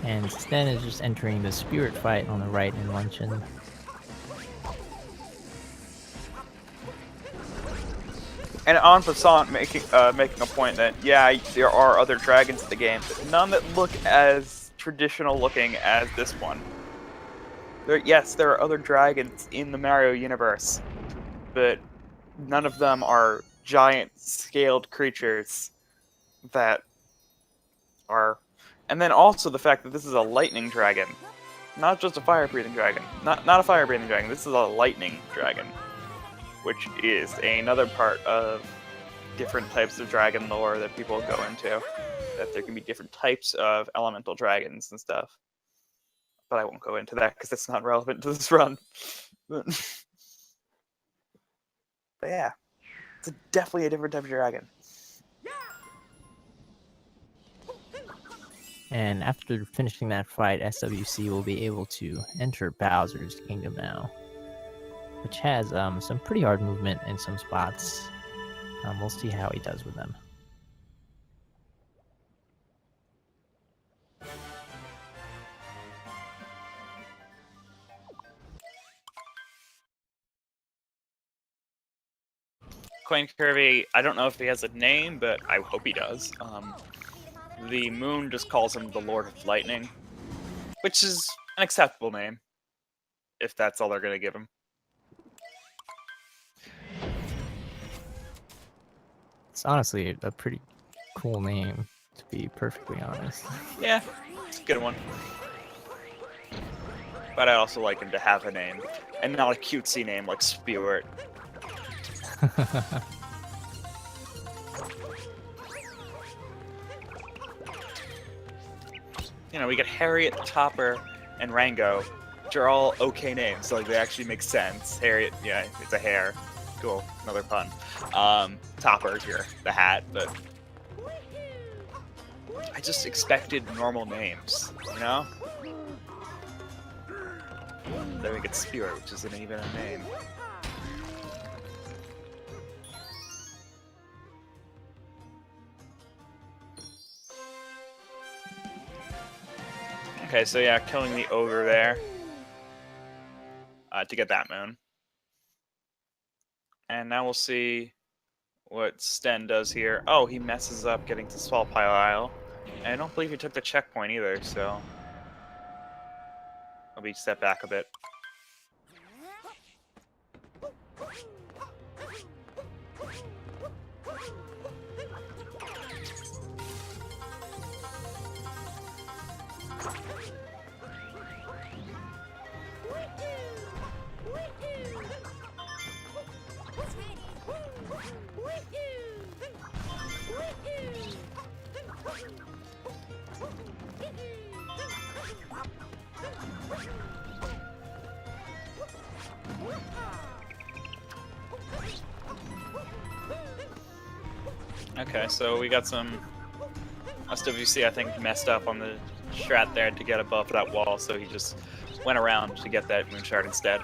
And Sten is just entering the spirit fight on the right in Luncheon. And en passant, making a point that, yeah, there are other dragons in the game, but none that look as traditional looking as this one. Yes, there are other dragons in the Mario universe, but none of them are giant scaled creatures that are... And then also the fact that this is a lightning dragon, not just a fire-breathing dragon. Not a fire-breathing dragon, this is a lightning dragon, which is another part of different types of dragon lore that people go into. That there can be different types of elemental dragons and stuff. But I won't go into that because it's not relevant to this run. But yeah, it's definitely a different type of dragon. And after finishing that fight, SWC will be able to enter Bowser's Kingdom now, which has some pretty hard movement in some spots. We'll see how he does with them. Coin Kirby, I don't know if he has a name, but I hope he does. The moon just calls him the Lord of Lightning, which is an acceptable name, if that's all they're going to give him. It's honestly a pretty cool name, to be perfectly honest. Yeah, it's a good one. But I also like him to have a name, and not a cutesy name like Spirit. You know, we get Harriet, Topper, and Rango, which are all okay names. Like, they actually make sense. Harriet, yeah, it's a hare. Cool, another pun. Topper, you're the hat, but... I just expected normal names, you know? Then we get Spirit, which isn't even a name. Okay, so yeah, killing the ogre there to get that moon. And now we'll see what Sten does here. Oh, he messes up getting to Swallow Pile Isle. And I don't believe he took the checkpoint either, so... I'll be step back a bit. Okay, so we got some SWC, I think, messed up on the strat there to get above that wall, so he just went around to get that moon shard instead.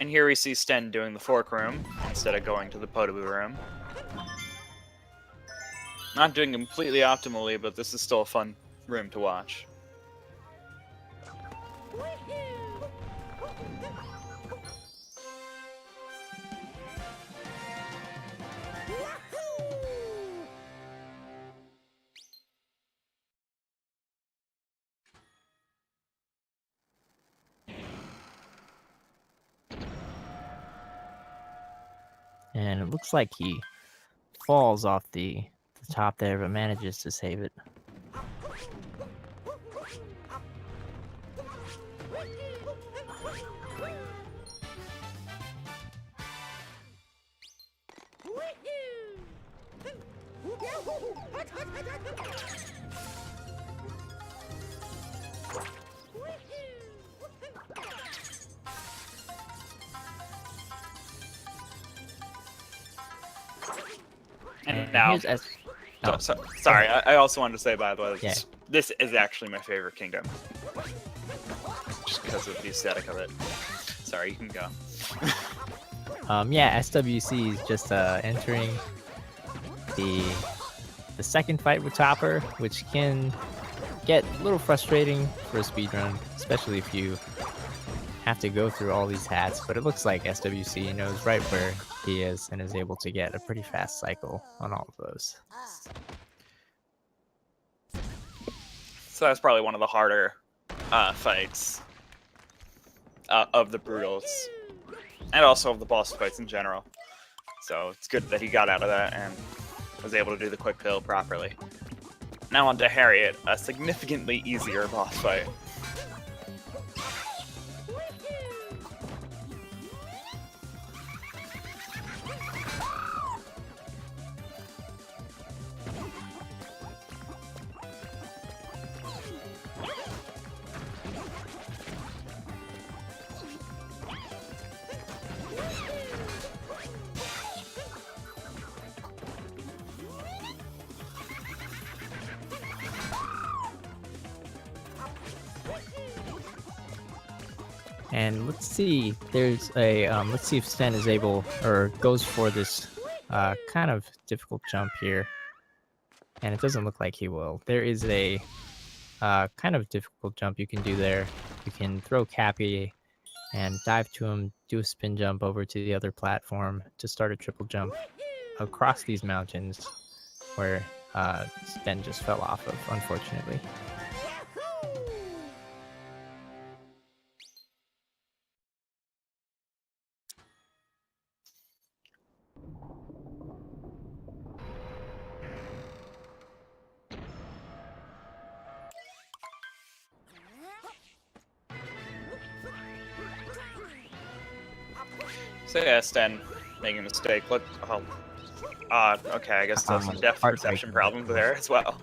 And here we see Sten doing the fork room instead of going to the Podoboo room. Not doing completely optimally, but this is still a fun room to watch. And it looks like he falls off the top there, but manages to save it. And now, here's sorry, I also wanted to say, by the way, Yeah. this is actually my favorite kingdom. Just because of the aesthetic of it. Sorry, you can go. Yeah, SWC is just entering the second fight with Topper, which can get a little frustrating for a speedrun, especially if you have to go through all these hats. But it looks like SWC knows right where he is and is able to get a pretty fast cycle on all of those. So that's probably one of the harder fights of the Brutals, and also of the boss fights in general. So it's good that he got out of that and was able to do the quick kill properly. Now on to Harriet, a significantly easier boss fight. And let's see, there's a let's see if Sten is able or goes for this kind of difficult jump here, and it doesn't look like he will. There is a kind of difficult jump you can do there. You can throw Cappy and dive to him, do a spin jump over to the other platform to start a triple jump across these mountains where Sten just fell off of, unfortunately. So yeah, Sten making a mistake. Look, oh, okay, I guess there's some depth perception problems there as well.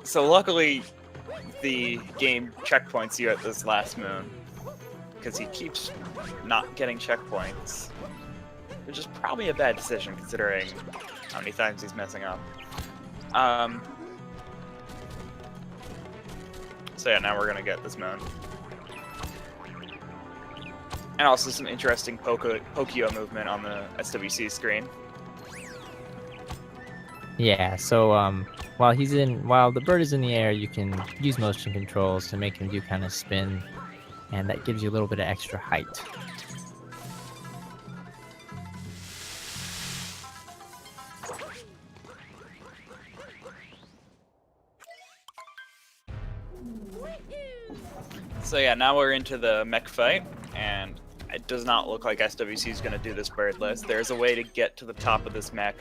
So luckily, the game checkpoints you at this last moon, because he keeps not getting checkpoints, which is probably a bad decision considering how many times he's messing up. So yeah, now we're gonna get this moon. And also some interesting Pokio movement on the SWC screen. Yeah, so while the bird is in the air, you can use motion controls to make him do kind of spin, and that gives you a little bit of extra height. So yeah, now we're into the mech fight, and it does not look like SWC is going to do this birdless. There's a way to get to the top of this mech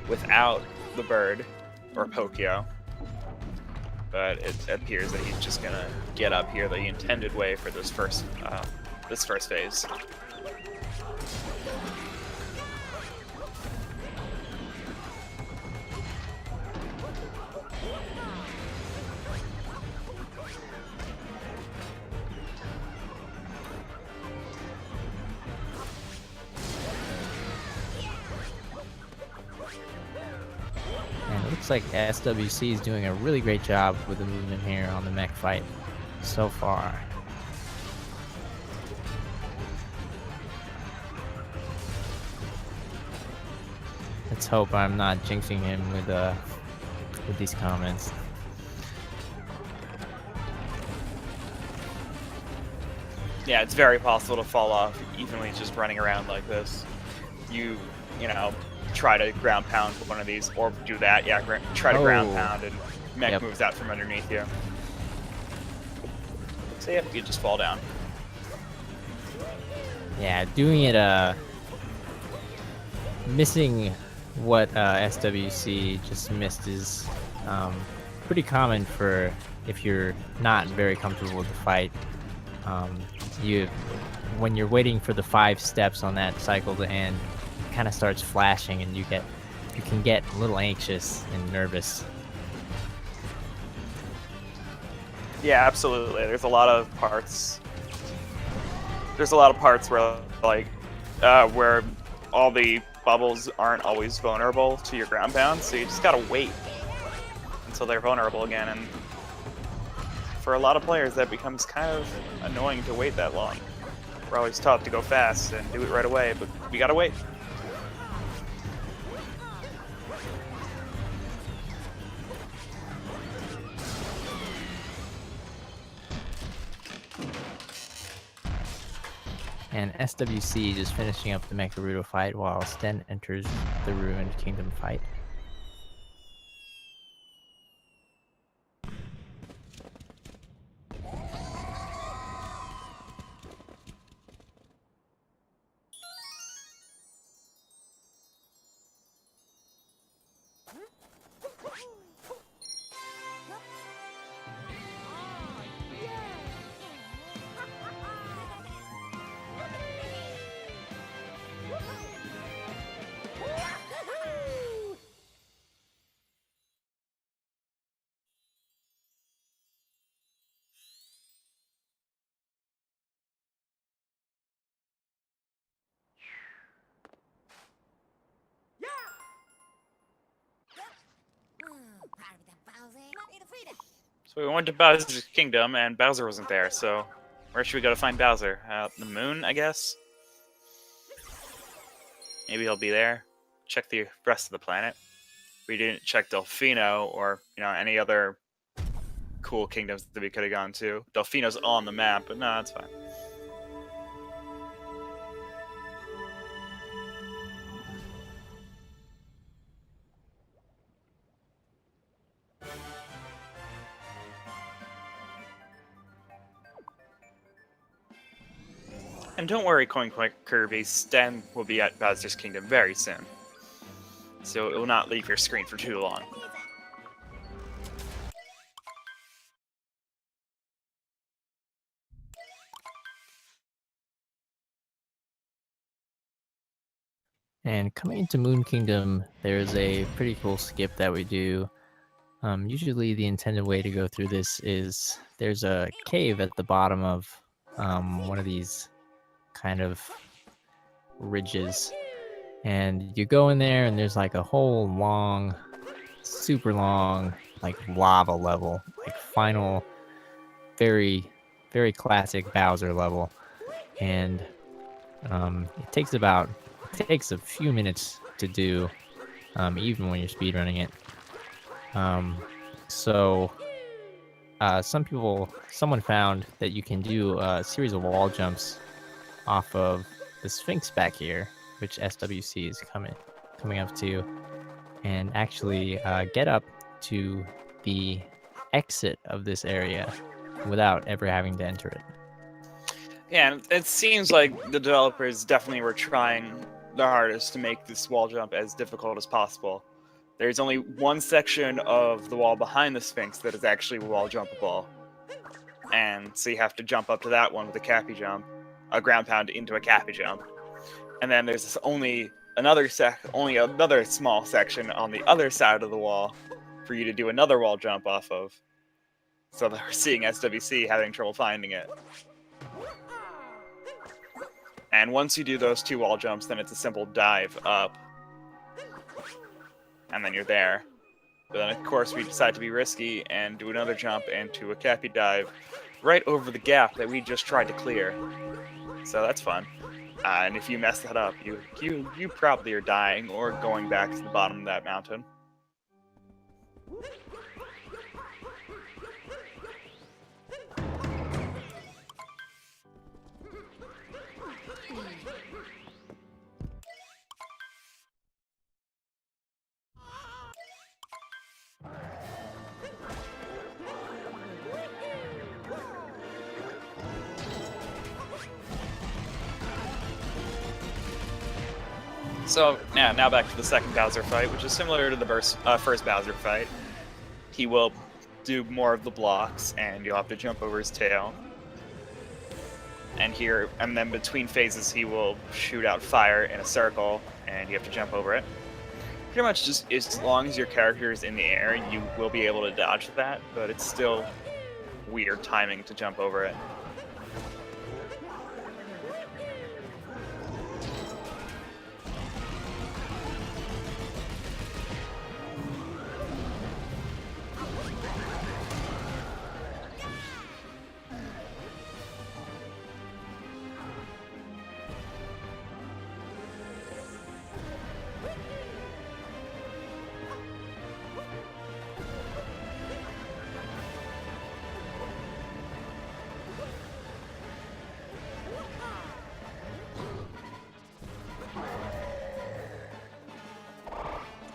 without the bird, or Pokio. But it appears that he's just going to get up here the intended way for this first phase. looks like SWC is doing a really great job with the movement here on the mech fight so far. Let's hope I'm not jinxing him with these comments. Yeah, it's very possible to fall off even when he's just running around like this. You know, try to ground pound one of these, or do that. Yeah, try to ground pound, and mech moves out from underneath you. So yeah, you just fall down. Yeah, doing it, missing what SWC just missed is pretty common for if you're not very comfortable with the fight. When you're waiting for the 5 steps on that cycle to end, it kind of starts flashing, and you can get a little anxious and nervous. Yeah, absolutely. There's a lot of parts. There's a lot of parts where, like, where all the bubbles aren't always vulnerable to your ground pound, so you just gotta wait until they're vulnerable again. And for a lot of players, that becomes kind of annoying to wait that long. We're always taught to go fast and do it right away, but we gotta wait. And SWC just finishing up the Mecharudo fight while Sten enters the Ruined Kingdom fight. So we went to Bowser's Kingdom, and Bowser wasn't there, so where should we go to find Bowser? The moon, I guess? Maybe he'll be there. Check the rest of the planet. We didn't check Delfino or, any other cool kingdoms that we could have gone to. Delfino's on the map, but no, that's fine. And don't worry, Coin Kirby, Sten will be at Bowser's Kingdom very soon. So it will not leave your screen for too long. And coming into Moon Kingdom, there's a pretty cool skip that we do. Usually the intended way to go through this is there's a cave at the bottom of one of these kind of ridges. And you go in there, and there's like a whole long, super long, like lava level, like final, very, very classic Bowser level. And it takes a few minutes to do, even when you're speedrunning it. Someone found that you can do a series of wall jumps off of the Sphinx back here, which SWC is coming up to, and actually get up to the exit of this area without ever having to enter it. Yeah, and it seems like the developers definitely were trying their hardest to make this wall jump as difficult as possible. There's only one section of the wall behind the Sphinx that is actually wall jumpable. And so you have to jump up to that one with a cappy jump, a ground pound into a cappy jump. And then there's only another small section on the other side of the wall for you to do another wall jump off of. So we're seeing SWC having trouble finding it. And once you do those 2 wall jumps, then it's a simple dive up. And then you're there. But then, of course, we decide to be risky and do another jump into a cappy dive right over the gap that we just tried to clear. So that's fun. And if you mess that up, you probably are dying or going back to the bottom of that mountain. So now back to the second Bowser fight, which is similar to the first Bowser fight. He will do more of the blocks, and you'll have to jump over his tail. And then between phases, he will shoot out fire in a circle, and you have to jump over it. Pretty much just as long as your character is in the air, you will be able to dodge that, but it's still weird timing to jump over it.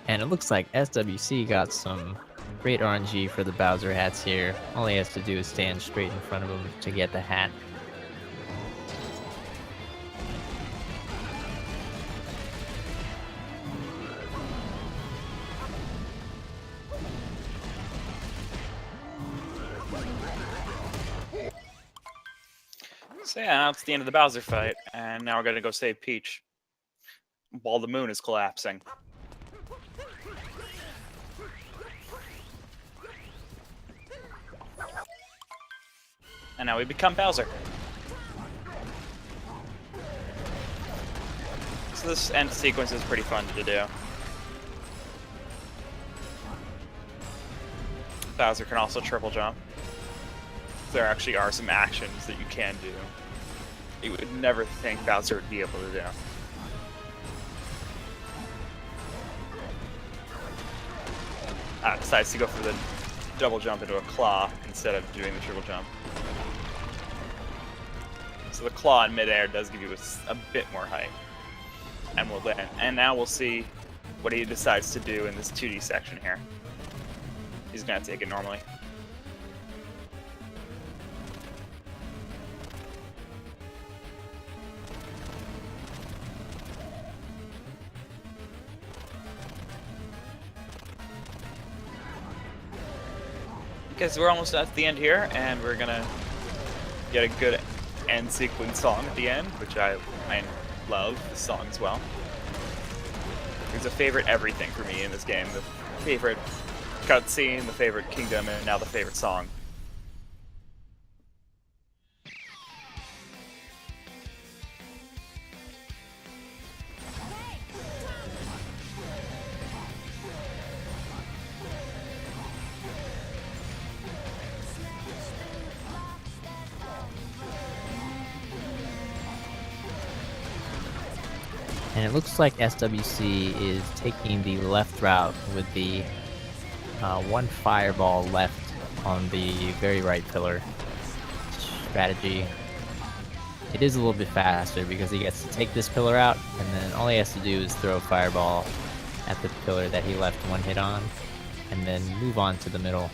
And it looks like SWC got some great RNG for the Bowser hats here. All he has to do is stand straight in front of him to get the hat. So yeah, now it's the end of the Bowser fight, and now we're gonna go save Peach while the moon is collapsing. And now we become Bowser. So this end sequence is pretty fun to do. Bowser can also triple jump. There actually are some actions that you can do. You would never think Bowser would be able to do. Decides to go for the double jump into a claw instead of doing the triple jump. So the claw in midair does give you a bit more height. And we'll land. And now we'll see what he decides to do in this 2D section here. He's gonna take it normally. Because we're almost at the end here, and we're gonna get a good end sequence song at the end, which I love this song as well. There's a favorite everything for me in this game. The favorite cutscene, the favorite kingdom, and now the favorite song. And it looks like SWC is taking the left route with the one fireball left on the very right pillar strategy. It is a little bit faster because he gets to take this pillar out, and then all he has to do is throw a fireball at the pillar that he left one hit on, and then move on to the middle.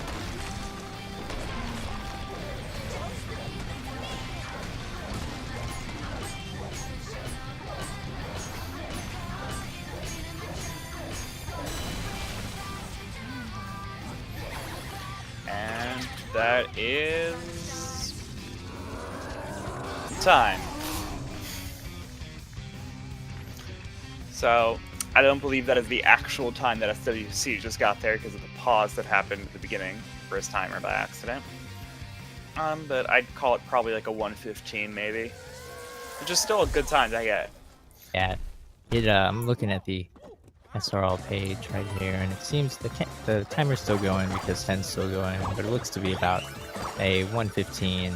That is time. So I don't believe that is the actual time that SWC just got there because of the pause that happened at the beginning for his timer by accident. But I'd call it probably like a 1:15 maybe, which is still a good time to get. Yeah, I'm looking at the SRL page right here, and it seems the timer's still going because Sten's still going, but it looks to be about a 115,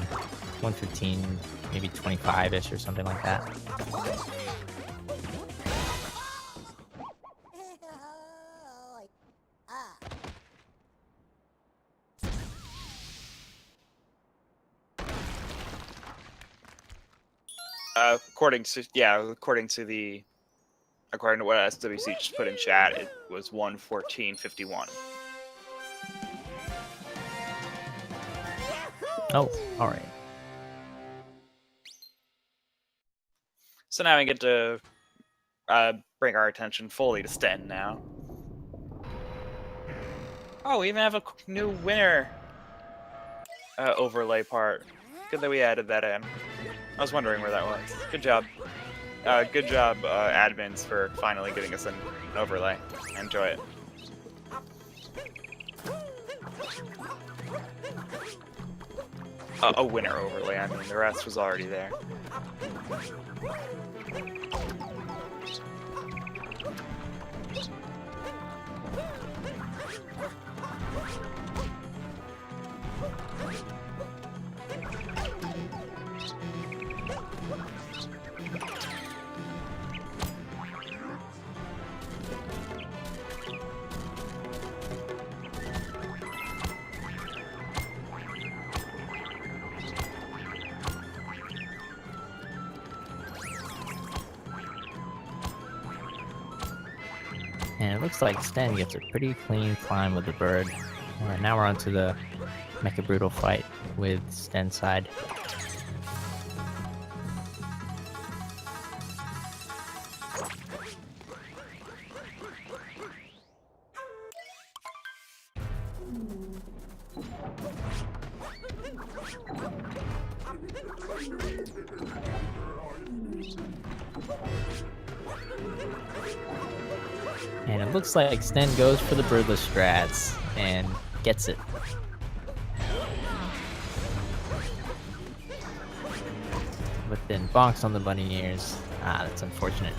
maybe 25-ish or something like that. According to what SWC just put in chat, it was 1:14:51. Oh, all right. So now we get to bring our attention fully to Sten now. Oh, we even have a new winner overlay part. Good that we added that in. I was wondering where that was. Good job. Good job, admins, for finally getting us an overlay. Enjoy it. A winner overlay, I mean, the rest was already there. And it looks like Sten gets a pretty clean climb with the bird. Now we're on to the Mecha Brutal fight with Sten's side. And it looks like Sten goes for the birdless strats and gets it. But then bonks on the bunny ears. Ah, that's unfortunate.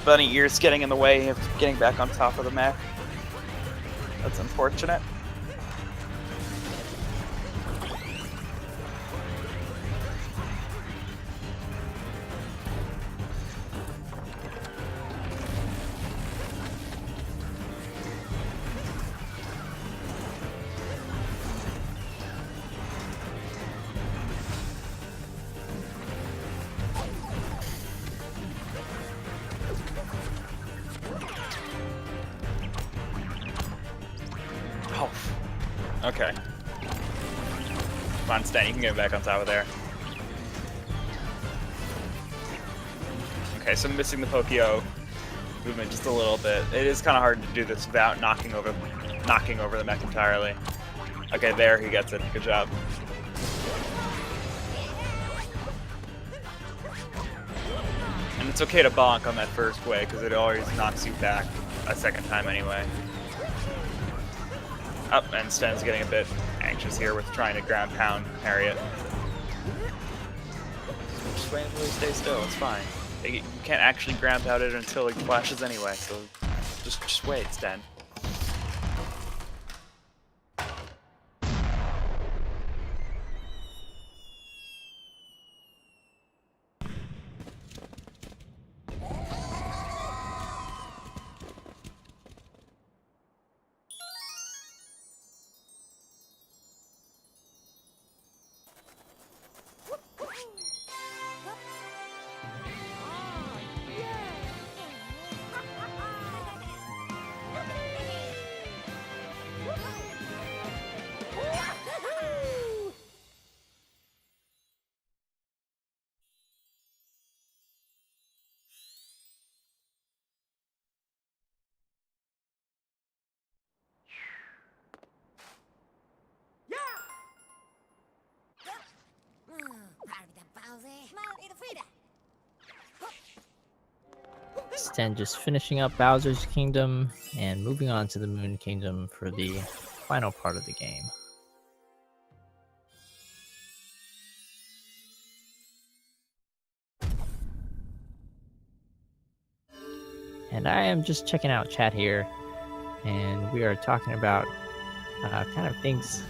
Bunny ears getting in the way of getting back on top of the mech. That's unfortunate. Oh, okay. Come on, Sten, you can get back on top of there. Okay, so I'm missing the Pokio movement just a little bit. It is kind of hard to do this without knocking over the mech entirely. Okay, there, he gets it. Good job. And it's okay to bonk on that first way, because it always knocks you back a second time anyway. Oh, and Sten's getting a bit anxious here with trying to ground pound Harriet. Just wait until he stays still, it's fine. You can't actually ground pound it until it flashes anyway, so just wait, Sten. Sten just finishing up Bowser's Kingdom and moving on to the Moon Kingdom for the final part of the game. And I am just checking out chat here, and we are talking about kind of things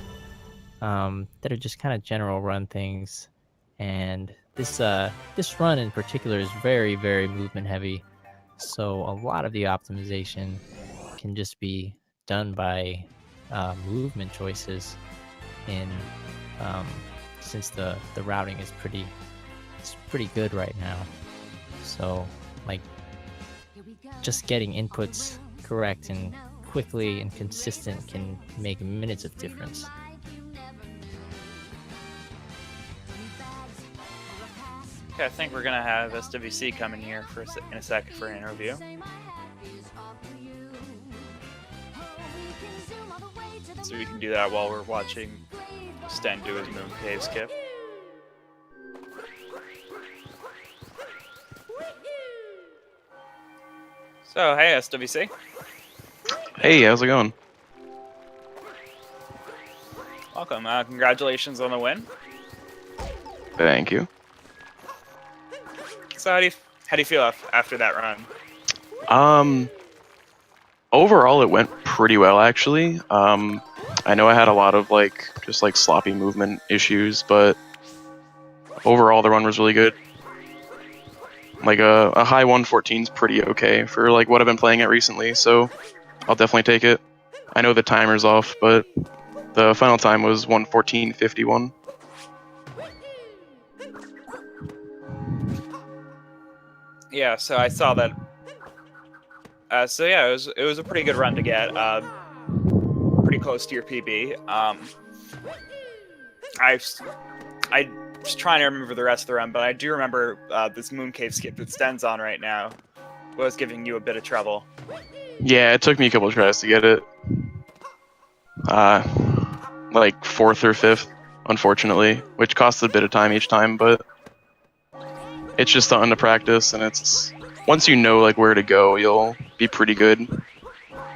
that are just kind of general run things. And this run in particular is very, very movement heavy. So a lot of the optimization can just be done by movement choices in since the routing is pretty good right now. So like just getting inputs correct and quickly and consistent can make minutes of difference. Okay, I think we're gonna have SWC come in here in a second for an interview. So we can do that while we're watching Sten do his Moon Cave skip. So, hey SWC. Hey, how's it going? Welcome. Congratulations on the win. Thank you. So how do you feel after that run? Overall it went pretty well actually. I know I had a lot of just sloppy movement issues, but overall the run was really good. Like a high 114 is pretty okay for like what I've been playing at recently, so I'll definitely take it. I know the timer's off, but the final time was 114.51. Yeah, so I saw that. So yeah, it was a pretty good run to get. Pretty close to your PB. I was trying to remember the rest of the run, but I do remember this Moon Cave skip that Sten's on right now was giving you a bit of trouble. Yeah, it took me a couple of tries to get it. Like 4th or 5th, unfortunately, which costs a bit of time each time, but it's just something to practice, and it's once you know like where to go, you'll be pretty good.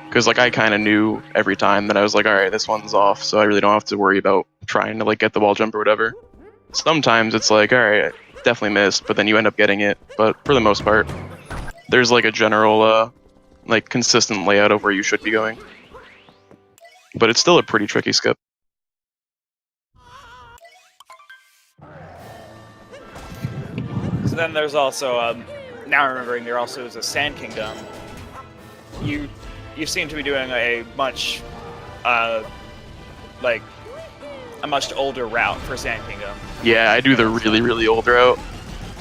Because like I kind of knew every time that I was like, all right, this one's off, so I really don't have to worry about trying to like get the wall jump or whatever. Sometimes it's like, all right, I definitely missed, but then you end up getting it. But for the most part, there's like a general like consistent layout of where you should be going. But it's still a pretty tricky skip. So then there's also, now remembering, there also is a Sand Kingdom. You seem to be doing a much, like, a much older route for Sand Kingdom. Yeah, I do the really, really old route.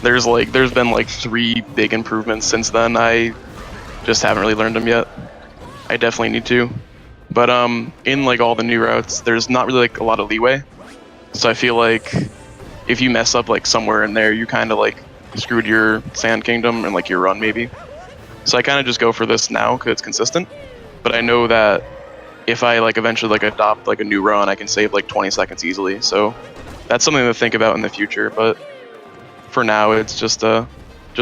There's been like 3 big improvements since then. I just haven't really learned them yet. I definitely need to. But in like all the new routes, there's not really like a lot of leeway. So I feel like if you mess up like somewhere in there, you kind of like screwed your Sand Kingdom and like your run maybe. So I kind of just go for this now because it's consistent. But I know that if I like eventually like adopt like a new run, I can save like 20 seconds easily. So that's something to think about in the future. But for now, it's just a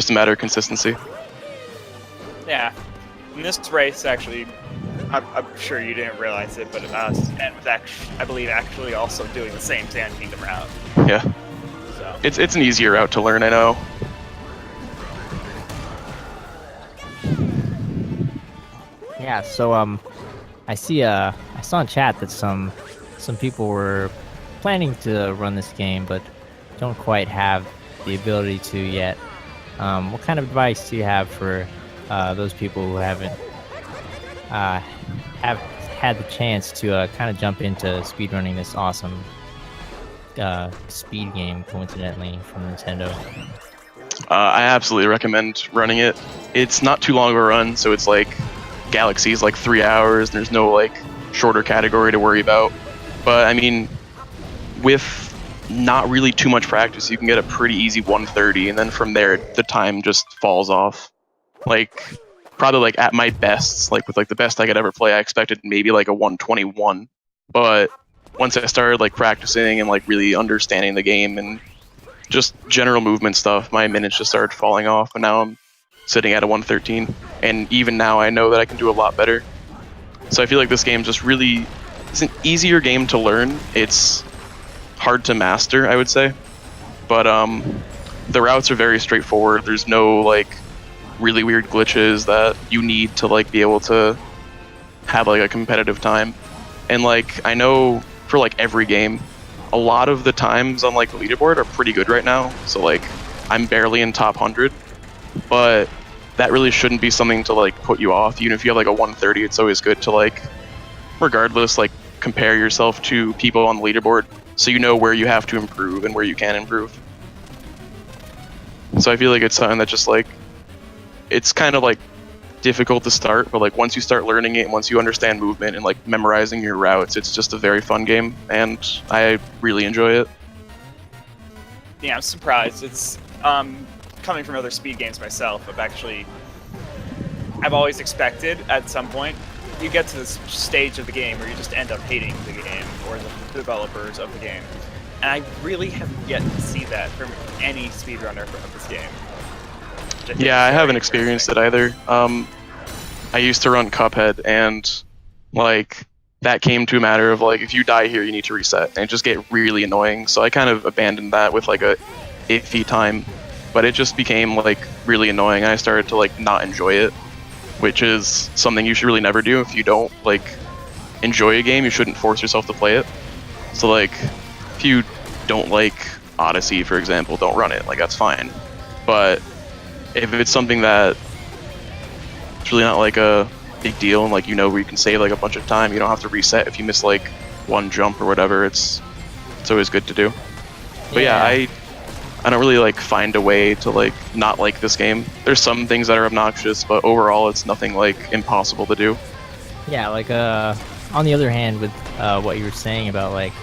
matter of consistency. Yeah, in this race actually, I'm sure you didn't realize it, but Sten was actually, I believe, actually also doing the same Sand Kingdom route. Yeah. So It's an easier route to learn, I know. Yeah, so I saw in chat that some people were planning to run this game but don't quite have the ability to yet. What kind of advice do you have for those people who haven't have had the chance to kind of jump into speedrunning this awesome speed game, coincidentally, from Nintendo? I absolutely recommend running it. It's not too long of a run, so it's like Galaxy's like 3 hours, and there's no like shorter category to worry about. But I mean, with not really too much practice, you can get a pretty easy 130, and then from there the time just falls off. Like probably like at my best, like with like the best I could ever play, I expected maybe like a 121. But once I started like practicing and like really understanding the game and just general movement stuff, my minutes just started falling off, and now I'm sitting at a 113. And even now, I know that I can do a lot better. So I feel like this game just really is an easier game to learn. It's hard to master, I would say, but the routes are very straightforward. There's no like really weird glitches that you need to like be able to have like a competitive time. And like I know for like every game, a lot of the times on like the leaderboard are pretty good right now. So like I'm barely in top 100, but that really shouldn't be something to like put you off. Even if you have like a 130, it's always good to like, regardless, like compare yourself to people on the leaderboard so you know where you have to improve and where you can improve. So I feel like it's something that just like, it's kind of like difficult to start, but like once you start learning it, once you understand movement and like memorizing your routes, it's just a very fun game, and I really enjoy it. Yeah, I'm surprised. It's coming from other speed games myself. I've always expected at some point you get to this stage of the game where you just end up hating the game or the developers of the game, and I really have yet to see that from any speedrunner of this game. Yeah, I haven't experienced it either. I used to run Cuphead, and like that came to a matter of like if you die here, you need to reset, and it just get really annoying. So I kind of abandoned that with like a iffy time, but it just became like really annoying. I started to like not enjoy it, which is something you should really never do. If you don't like enjoy a game, you shouldn't force yourself to play it. So like if you don't like Odyssey, for example, don't run it. Like that's fine, but if it's something that it's really not like a big deal and like you know where you can save like a bunch of time, you don't have to reset if you miss like one jump or whatever, it's always good to do. But yeah, I don't really like find a way to like not like this game. There's some things that are obnoxious, but overall it's nothing like impossible to do. Yeah, like on the other hand, with what you were saying about like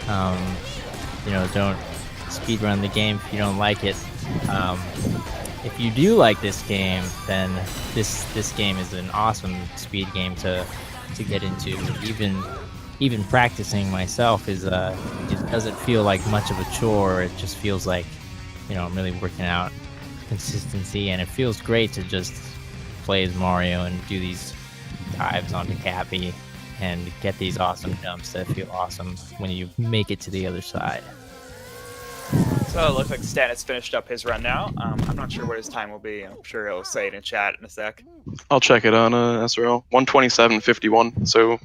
you know, don't speedrun the game if you don't like it. If you do like this game, then this game is an awesome speed game to get into. Even practicing myself is it doesn't feel like much of a chore. It just feels like, you know, I'm really working out consistency, and it feels great to just play as Mario and do these dives onto Cappy and get these awesome jumps that feel awesome when you make it to the other side. So it looks like Sten has finished up his run now. I'm not sure what his time will be. I'm sure he'll say it in chat in a sec. I'll check it on SRL. 127.51, so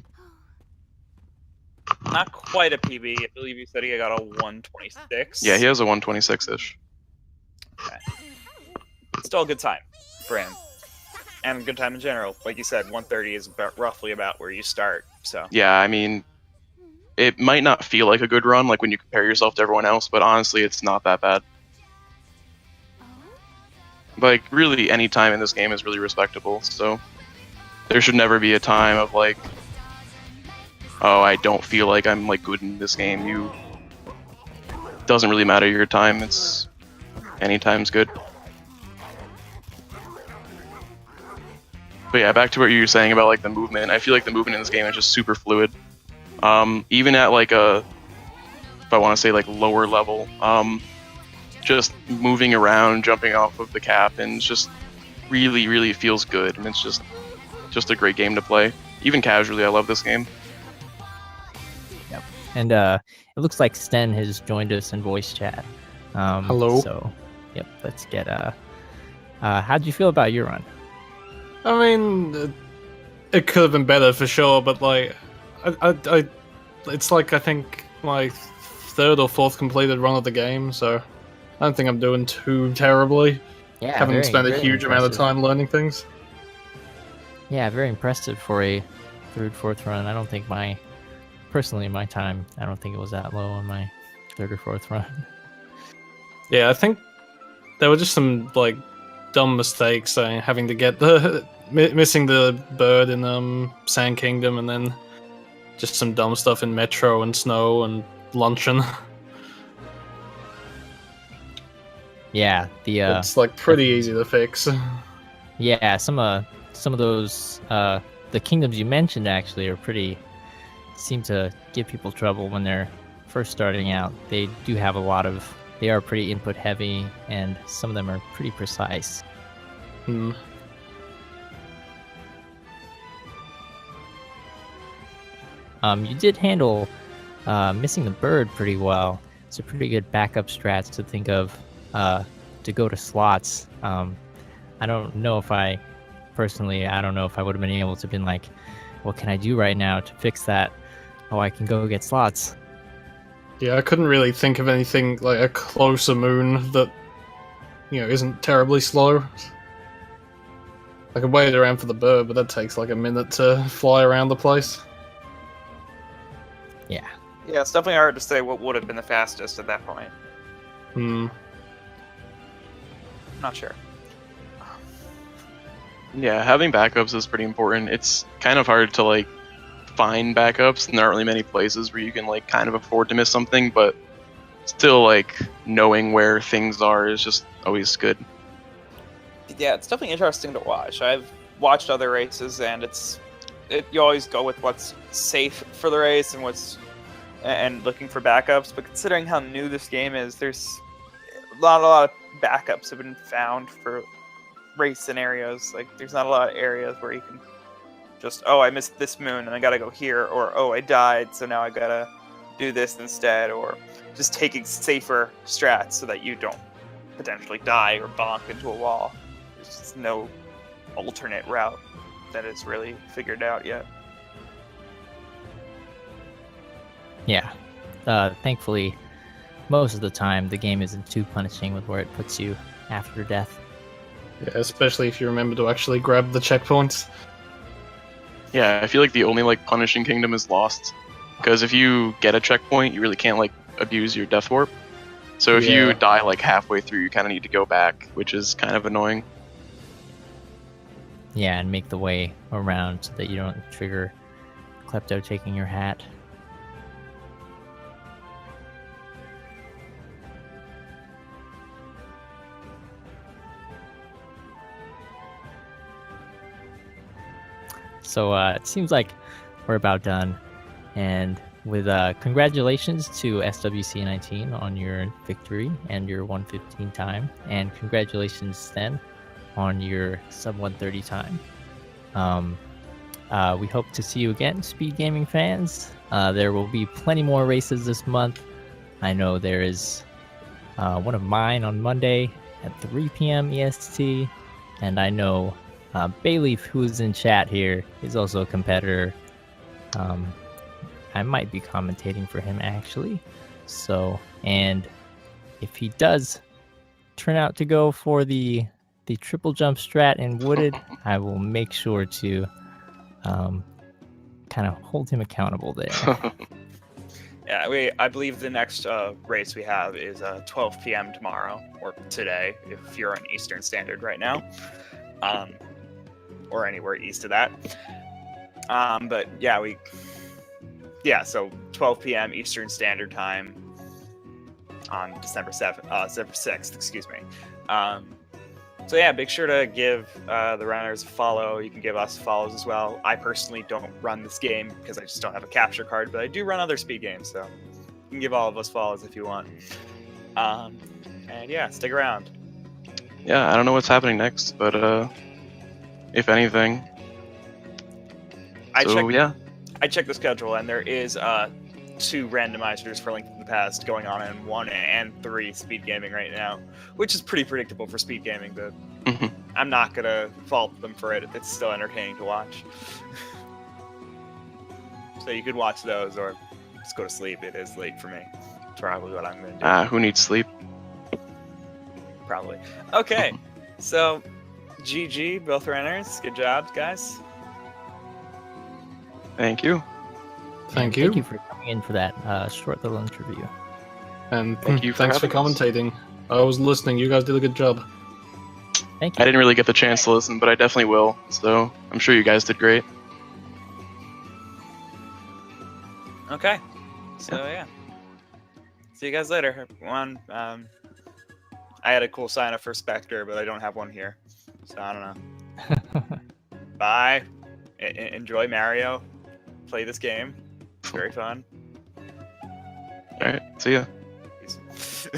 Not quite a PB. I believe you said he got a 126. yeah, he has a 126-ish. Okay. Still a good time for him. And a good time in general. Like you said, 130 is roughly about where you start. So Yeah, I mean, it might not feel like a good run, like when you compare yourself to everyone else, but honestly, it's not that bad. Like, really, any time in this game is really respectable, so there should never be a time of, like, oh, I don't feel like I'm, like, good in this game. Doesn't really matter your time, it's... any time's good. But yeah, back to what you were saying about, like, the movement. I feel like the movement in this game is just super fluid. Even at like if I want to say like lower level, just moving around, jumping off of the cap, and just really feels good, and it's just a great game to play. Even casually, I love this game. Yep. And it looks like Sten has joined us in voice chat. Hello. So, yep, let's get how'd you feel about your run? I mean, it could have been better for sure, but like, I it's like I think my third or fourth completed run of the game, so I don't think I'm doing too terribly. Yeah, Haven't spent a very huge amount of impressive. time learning things. Yeah, very impressive for a third, fourth run. I don't think personally my time, I don't think it was that low on my third or fourth run. Yeah, I think there were just some like dumb mistakes, having to get the missing the bird in Sand Kingdom, and then just some dumb stuff in Metro and Snow and Luncheon. Yeah, it's like pretty easy to fix. yeah, some of those the kingdoms you mentioned actually are seem to give people trouble when they're first starting out. They do have a lot of they are pretty input heavy, and some of them are pretty precise. Hmm. You did handle missing the bird pretty well. It's a pretty good backup strat to think of to go to slots. I don't know if I personally, I don't know if I would have been able to been like, what can I do right now to fix that? Oh, I can go get slots. Yeah, I couldn't really think of anything like a closer moon that, isn't terribly slow. I could wait around for the bird, but that takes like a minute to fly around the place. Yeah. Yeah, it's definitely hard to say what would have been the fastest at that point. Hmm. Not sure. Yeah, having backups is pretty important. It's kind of hard to like find backups, and there aren't really many places where you can like kind of afford to miss something, but still like knowing where things are is just always good. Yeah, it's definitely interesting to watch. I've watched other races, and you always go with what's safe for the race and looking for backups. But considering how new this game is, there's a lot of backups have been found for race scenarios. Like, there's not a lot of areas where you can just, oh, I missed this moon and I gotta go here, or oh, I died, so now I gotta do this instead, or just taking safer strats so that you don't potentially die or bonk into a wall. There's just no alternate route that is really figured out yet. Yeah. Thankfully, most of the time, the game isn't too punishing with where it puts you after death. Yeah, especially if you remember to actually grab the checkpoints. Yeah, I feel like the only like punishing kingdom is Lost, because if you get a checkpoint, you really can't like abuse your death warp. So if you die like halfway through, you kind of need to go back, which is kind of annoying. Yeah, and make the way around so that you don't trigger Klepto taking your hat. So it seems like we're about done. And with congratulations to SWC19 on your victory and your 115 time. And congratulations, Sten, on your sub 130 time. We hope to see you again, Speed Gaming fans. There will be plenty more races this month. I know there is one of mine on Monday at 3 p.m. EST. And I know Bayleaf, who is in chat here, is also a competitor. I might be commentating for him, actually. So, and if he does turn out to go for the triple jump strat in Wooded, I will make sure to kind of hold him accountable there. Yeah, I believe the next race we have is 12 p.m. tomorrow, or today, if you're on Eastern Standard right now, or anywhere east of that. But yeah, so 12 p.m. Eastern Standard Time on December 6th, excuse me. So yeah, make sure to give the runners a follow. You can give us follows as well. I personally don't run this game because I just don't have a capture card, but I do run other speed games, so you can give all of us follows if you want. And yeah, stick around. Yeah, I don't know what's happening next, but if anything. I checked the schedule, and there is 2 randomizers for Link to the Past going on in 1 and 3 speed gaming right now, which is pretty predictable for speed gaming, but I'm not gonna fault them for it. It's still entertaining to watch. So you could watch those or just go to sleep. It is late for me. That's probably what I'm gonna do. Who needs sleep? Probably. Okay, so GG, both runners. Good job, guys. Thank you. Thank you. Thank you for coming in for that short little interview. And Thank you. thanks for commentating. I was listening. You guys did a good job. Thank you. I didn't really get the chance to listen, but I definitely will. So I'm sure you guys did great. Okay. So yeah. See you guys later, everyone. I had a cool sign up for Spectre, but I don't have one here. So I don't know. Bye. Enjoy Mario. Play this game. It's very fun. All right. See ya. Peace.